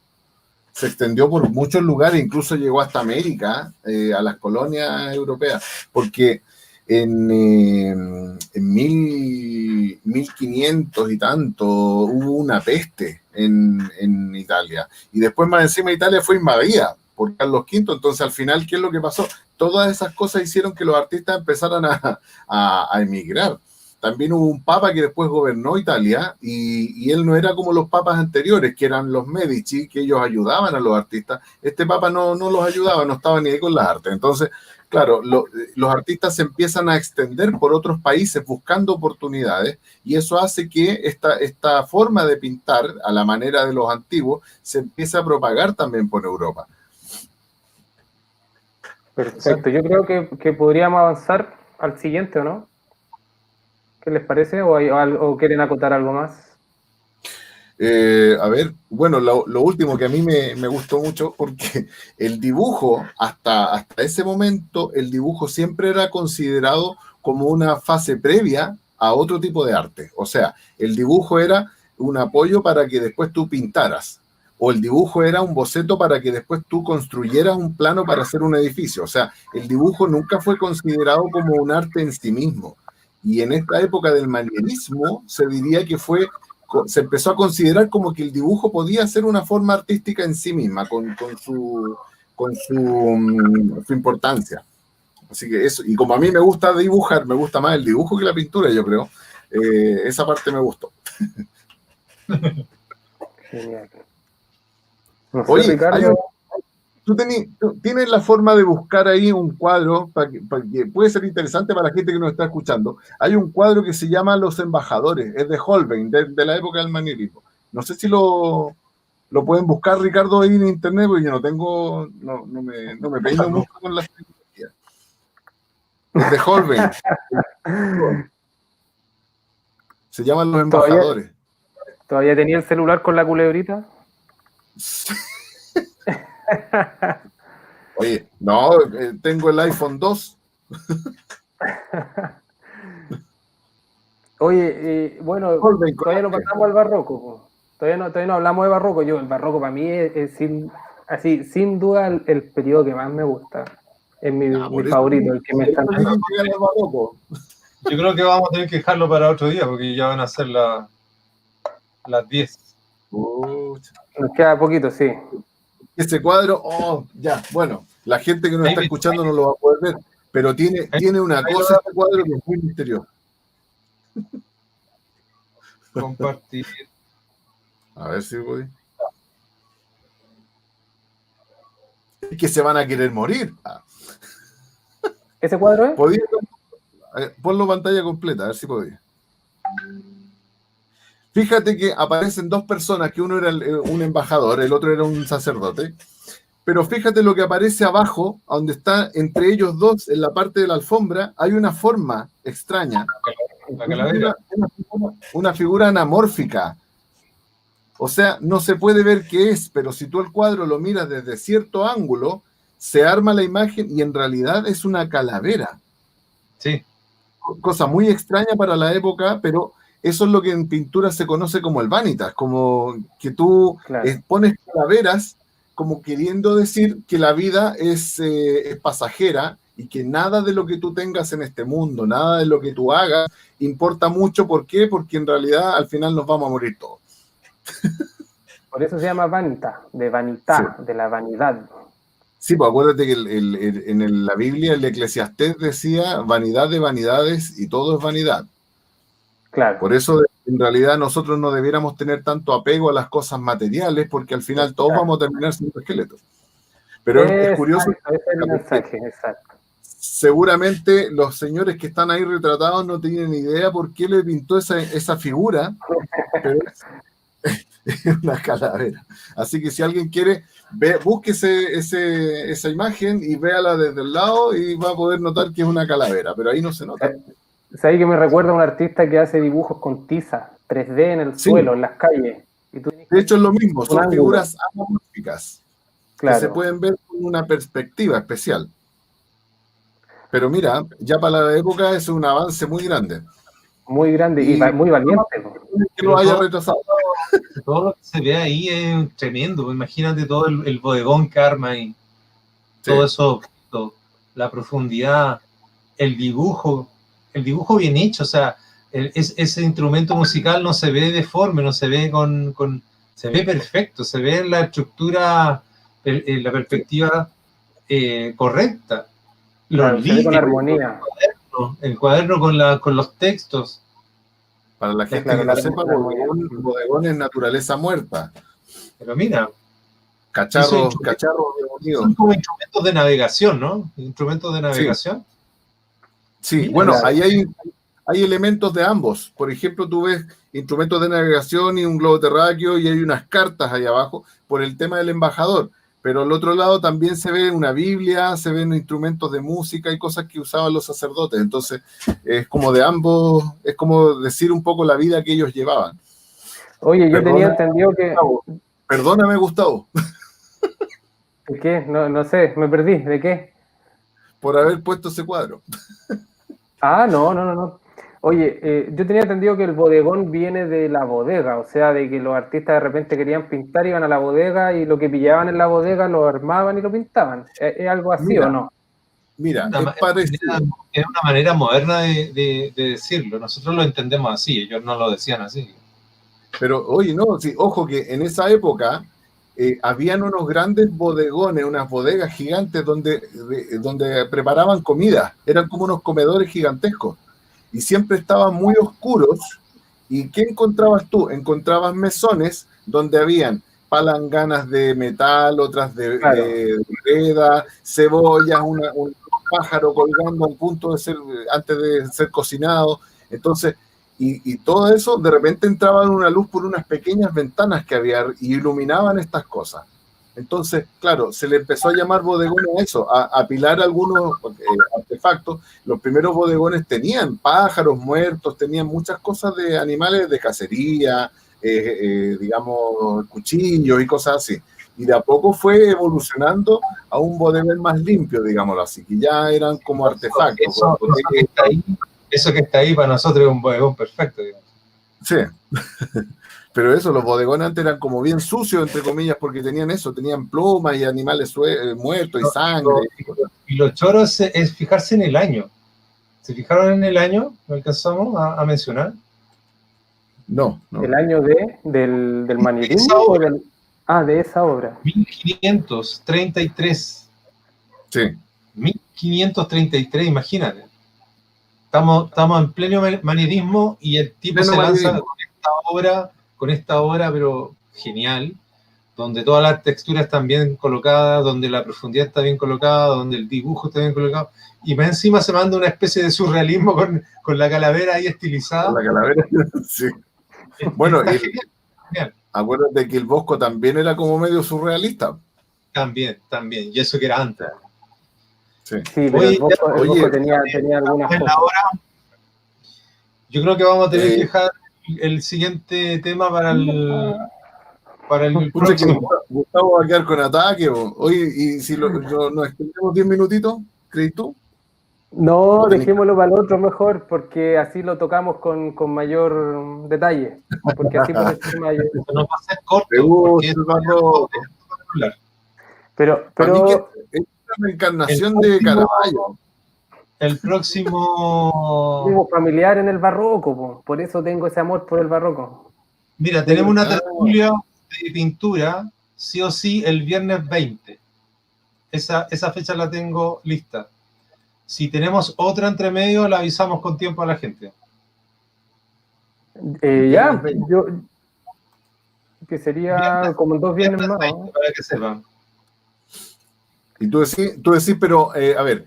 por muchos lugares, incluso llegó hasta América, a las colonias europeas, porque en 1500 y tanto hubo una peste en Italia, y después más encima Italia fue invadida por Carlos V. Entonces al final, ¿qué es lo que pasó? Todas esas cosas hicieron que los artistas empezaran a emigrar. También hubo un papa que después gobernó Italia, y él no era como los papas anteriores, que eran los Medici, que ellos ayudaban a los artistas. Este papa no los ayudaba, no estaba ni ahí con las artes. Entonces, claro, los artistas se empiezan a extender por otros países buscando oportunidades, y eso hace que esta forma de pintar a la manera de los antiguos se empiece a propagar también por Europa.
Perfecto, yo creo que podríamos avanzar al siguiente, ¿o no? ¿Qué les parece? ¿O quieren acotar algo más?
A ver, bueno, lo último que a mí me gustó mucho, porque el dibujo, hasta ese momento, el dibujo siempre era considerado como una fase previa a otro tipo de arte. O sea, el dibujo era un apoyo para que después tú pintaras, o el dibujo era un boceto para que después tú construyeras un plano para hacer un edificio. O sea, el dibujo nunca fue considerado como un arte en sí mismo. Y en esta época del manierismo se diría que se empezó a considerar como que el dibujo podía ser una forma artística en sí misma, su importancia. Así que eso, y como a mí me gusta dibujar, me gusta más el dibujo que la pintura, yo creo, esa parte me gustó.
Genial. No sé,
Oye,
Ricardo.
tú tienes la forma de buscar ahí un cuadro para que puede ser interesante para la gente que nos está escuchando. Hay un cuadro que se llama Los Embajadores, es de Holbein, de la época del manierismo. No sé si lo pueden buscar, Ricardo, ahí en internet, porque yo no me peino mucho con las tecnologías. Es de Holbein. Se llaman Los Embajadores.
¿Todavía tenía el celular con la culebrita?
Oye, no, tengo el iPhone 2.
Oye, bueno, todavía no pasamos al barroco. Po. Todavía no hablamos de barroco. El barroco para mí es sin duda el periodo que más me gusta. Es mi favorito, el que me está.
Yo creo que vamos a tener que dejarlo para otro día, porque ya van a ser las 10.
Nos queda poquito, sí.
Ese cuadro, ya, bueno, la gente que nos está escuchando no lo va a poder ver, pero tiene una cosa este cuadro que es muy misterioso.
Compartir.
A ver si voy. Es que se van a querer morir.
¿Ese cuadro es?
Ponlo pantalla completa, a ver si podía. Fíjate que aparecen dos personas, que uno era un embajador, el otro era un sacerdote. Pero fíjate lo que aparece abajo, donde está entre ellos dos, en la parte de la alfombra, hay una forma extraña.
La calavera.
Una figura anamórfica. O sea, no se puede ver qué es, pero si tú el cuadro lo miras desde cierto ángulo, se arma la imagen y en realidad es una calavera.
Sí.
Cosa muy extraña para la época, pero eso es lo que en pintura se conoce como el vanitas, como que tú pones calaveras como queriendo decir que la vida es pasajera y que nada de lo que tú tengas en este mundo, nada de lo que tú hagas, importa mucho. ¿Por qué? Porque en realidad al final nos vamos a morir todos.
Por eso se llama vanita, de vanidad, sí. De la vanidad.
Sí, pues acuérdate que en la Biblia el Eclesiastés decía vanidad de vanidades y todo es vanidad.
Claro.
Por eso en realidad nosotros no debiéramos tener tanto apego a las cosas materiales, porque al final todos vamos a terminar siendo esqueletos. Pero es curioso.
Ese es el mensaje, exacto.
Seguramente los señores que están ahí retratados no tienen idea por qué le pintó esa figura, pero es una calavera. Así que si alguien quiere, búsquese esa imagen y véala desde el lado y va a poder notar que es una calavera, pero ahí no se nota.
¿Sabes que me recuerda a un artista que hace dibujos con tiza, 3D en el suelo, en las calles?
De hecho es lo mismo, son figuras anamórficas,
claro,
que se pueden ver con una perspectiva especial. Pero mira, ya para la época es un avance muy grande.
Muy grande y muy valiente.
Que lo haya retrasado.
Todo lo que se ve ahí es tremendo. Imagínate todo el bodegón que arma y todo eso, la profundidad, el dibujo bien hecho. O sea, ese instrumento musical no se ve deforme, no se ve se ve perfecto, se ve la estructura, la perspectiva correcta.
Claro, se ve con armonía.
El cuaderno con los textos.
Para la gente que no sepa, bodegón es naturaleza muerta.
Pero mira,
cacharros de unido.
Son como instrumentos de navegación, ¿no? Instrumentos de navegación.
Sí, mira, bueno, ahí hay elementos de ambos. Por ejemplo, tú ves instrumentos de navegación y un globo terráqueo y hay unas cartas ahí abajo por el tema del embajador. Pero al otro lado también se ve una Biblia, se ven instrumentos de música y cosas que usaban los sacerdotes. Entonces, es como de ambos, es como decir un poco la vida que ellos llevaban.
Oye, yo tenía entendido que...
Gustavo, perdóname, Gustavo,
¿De qué? No sé, me perdí. ¿De qué?
por haber puesto ese cuadro.
Ah, no. Oye, yo tenía entendido que el bodegón viene de la bodega, o sea, de que los artistas de repente querían pintar, iban a la bodega y lo que pillaban en la bodega lo armaban y lo pintaban. ¿Es algo así o no?
Mira, es parecido.
Es una manera moderna de decirlo. Nosotros lo entendemos así, ellos no lo decían así.
Pero, oye, no, sí, ojo que en esa época habían unos grandes bodegones, unas bodegas gigantes donde preparaban comida. Eran como unos comedores gigantescos. Y siempre estaban muy oscuros. ¿Y qué encontrabas tú? Encontrabas mesones donde habían palanganas de metal, otras de rueda, cebollas, un pájaro colgando al punto de ser, antes de ser cocinado. Entonces, y todo eso de repente entraba en una luz por unas pequeñas ventanas que había y iluminaban estas cosas. Entonces, claro, se le empezó a llamar bodegones a eso, a apilar algunos artefactos. Los primeros bodegones tenían pájaros muertos, tenían muchas cosas de animales de cacería, digamos, cuchillos y cosas así. Y de a poco fue evolucionando a un bodegón más limpio, digámoslo así, que ya eran como artefactos.
Eso que está ahí para nosotros es un bodegón perfecto, digamos.
Sí. Pero eso, los bodegones antes eran como bien sucios, entre comillas, porque tenían eso, tenían plumas y animales muertos y sangre.
Y lo choro es fijarse en el año. ¿Se fijaron en el año? ¿Lo alcanzamos a mencionar?
No.
¿El año del manierismo? De esa obra.
1533.
Sí.
1533, imagínate. Estamos en pleno manierismo y el tipo se lanza con esta obra, pero genial, donde todas las texturas están bien colocadas, donde la profundidad está bien colocada, donde el dibujo está bien colocado, y más encima se manda una especie de surrealismo con la calavera ahí estilizada.
Con la calavera, sí. Bueno, acuérdate que el Bosco también era como medio surrealista.
También, y eso que era antes.
Sí, pero el Bosco tenía algunas cosas.
Yo creo que vamos a tener que dejar el siguiente tema para el próximo.
Gustavo va a quedar con ataque. Oye, ¿y si nos extendemos 10 minutitos? ¿Crees tú?
No, dejémoslo para el otro mejor, porque así lo tocamos con mayor detalle. Porque así por el tema
no va a ser corto.
Pero
es una reencarnación de Caravaggio.
El próximo...
Tengo familiar en el barroco, por eso tengo ese amor por el barroco.
Mira, tenemos una tertulia de pintura, sí o sí, el viernes 20. Esa fecha la tengo lista. Si tenemos otra entre medio, la avisamos con tiempo a la gente.
Que sería como 2 viernes más.
20, para que sepan.
Y tú decís, pero, a ver,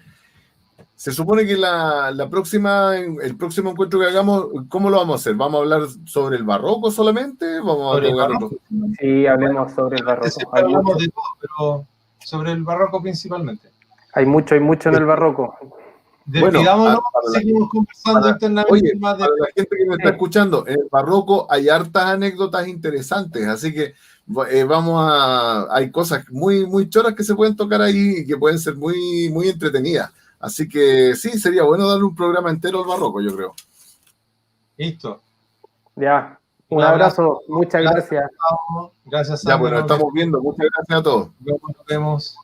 se supone que el próximo encuentro que hagamos, ¿cómo lo vamos a hacer? ¿Vamos a hablar sobre el barroco solamente? ¿Vamos a tocar otro?
Sí, hablemos sobre el barroco.
Hablamos de todo, pero sobre el barroco principalmente.
Hay mucho en el barroco.
Despidámonos, seguimos conversando internamente.
Oye, para la gente que me está escuchando, en el barroco hay hartas anécdotas interesantes, así que hay cosas muy, muy choras que se pueden tocar ahí y que pueden ser muy, muy entretenidas. Así que sí, sería bueno darle un programa entero al barroco, yo creo.
Listo.
Ya, un abrazo, muchas gracias.
Gracias.
Ya, bueno, estamos viendo. Muchas gracias a todos.
Nos vemos.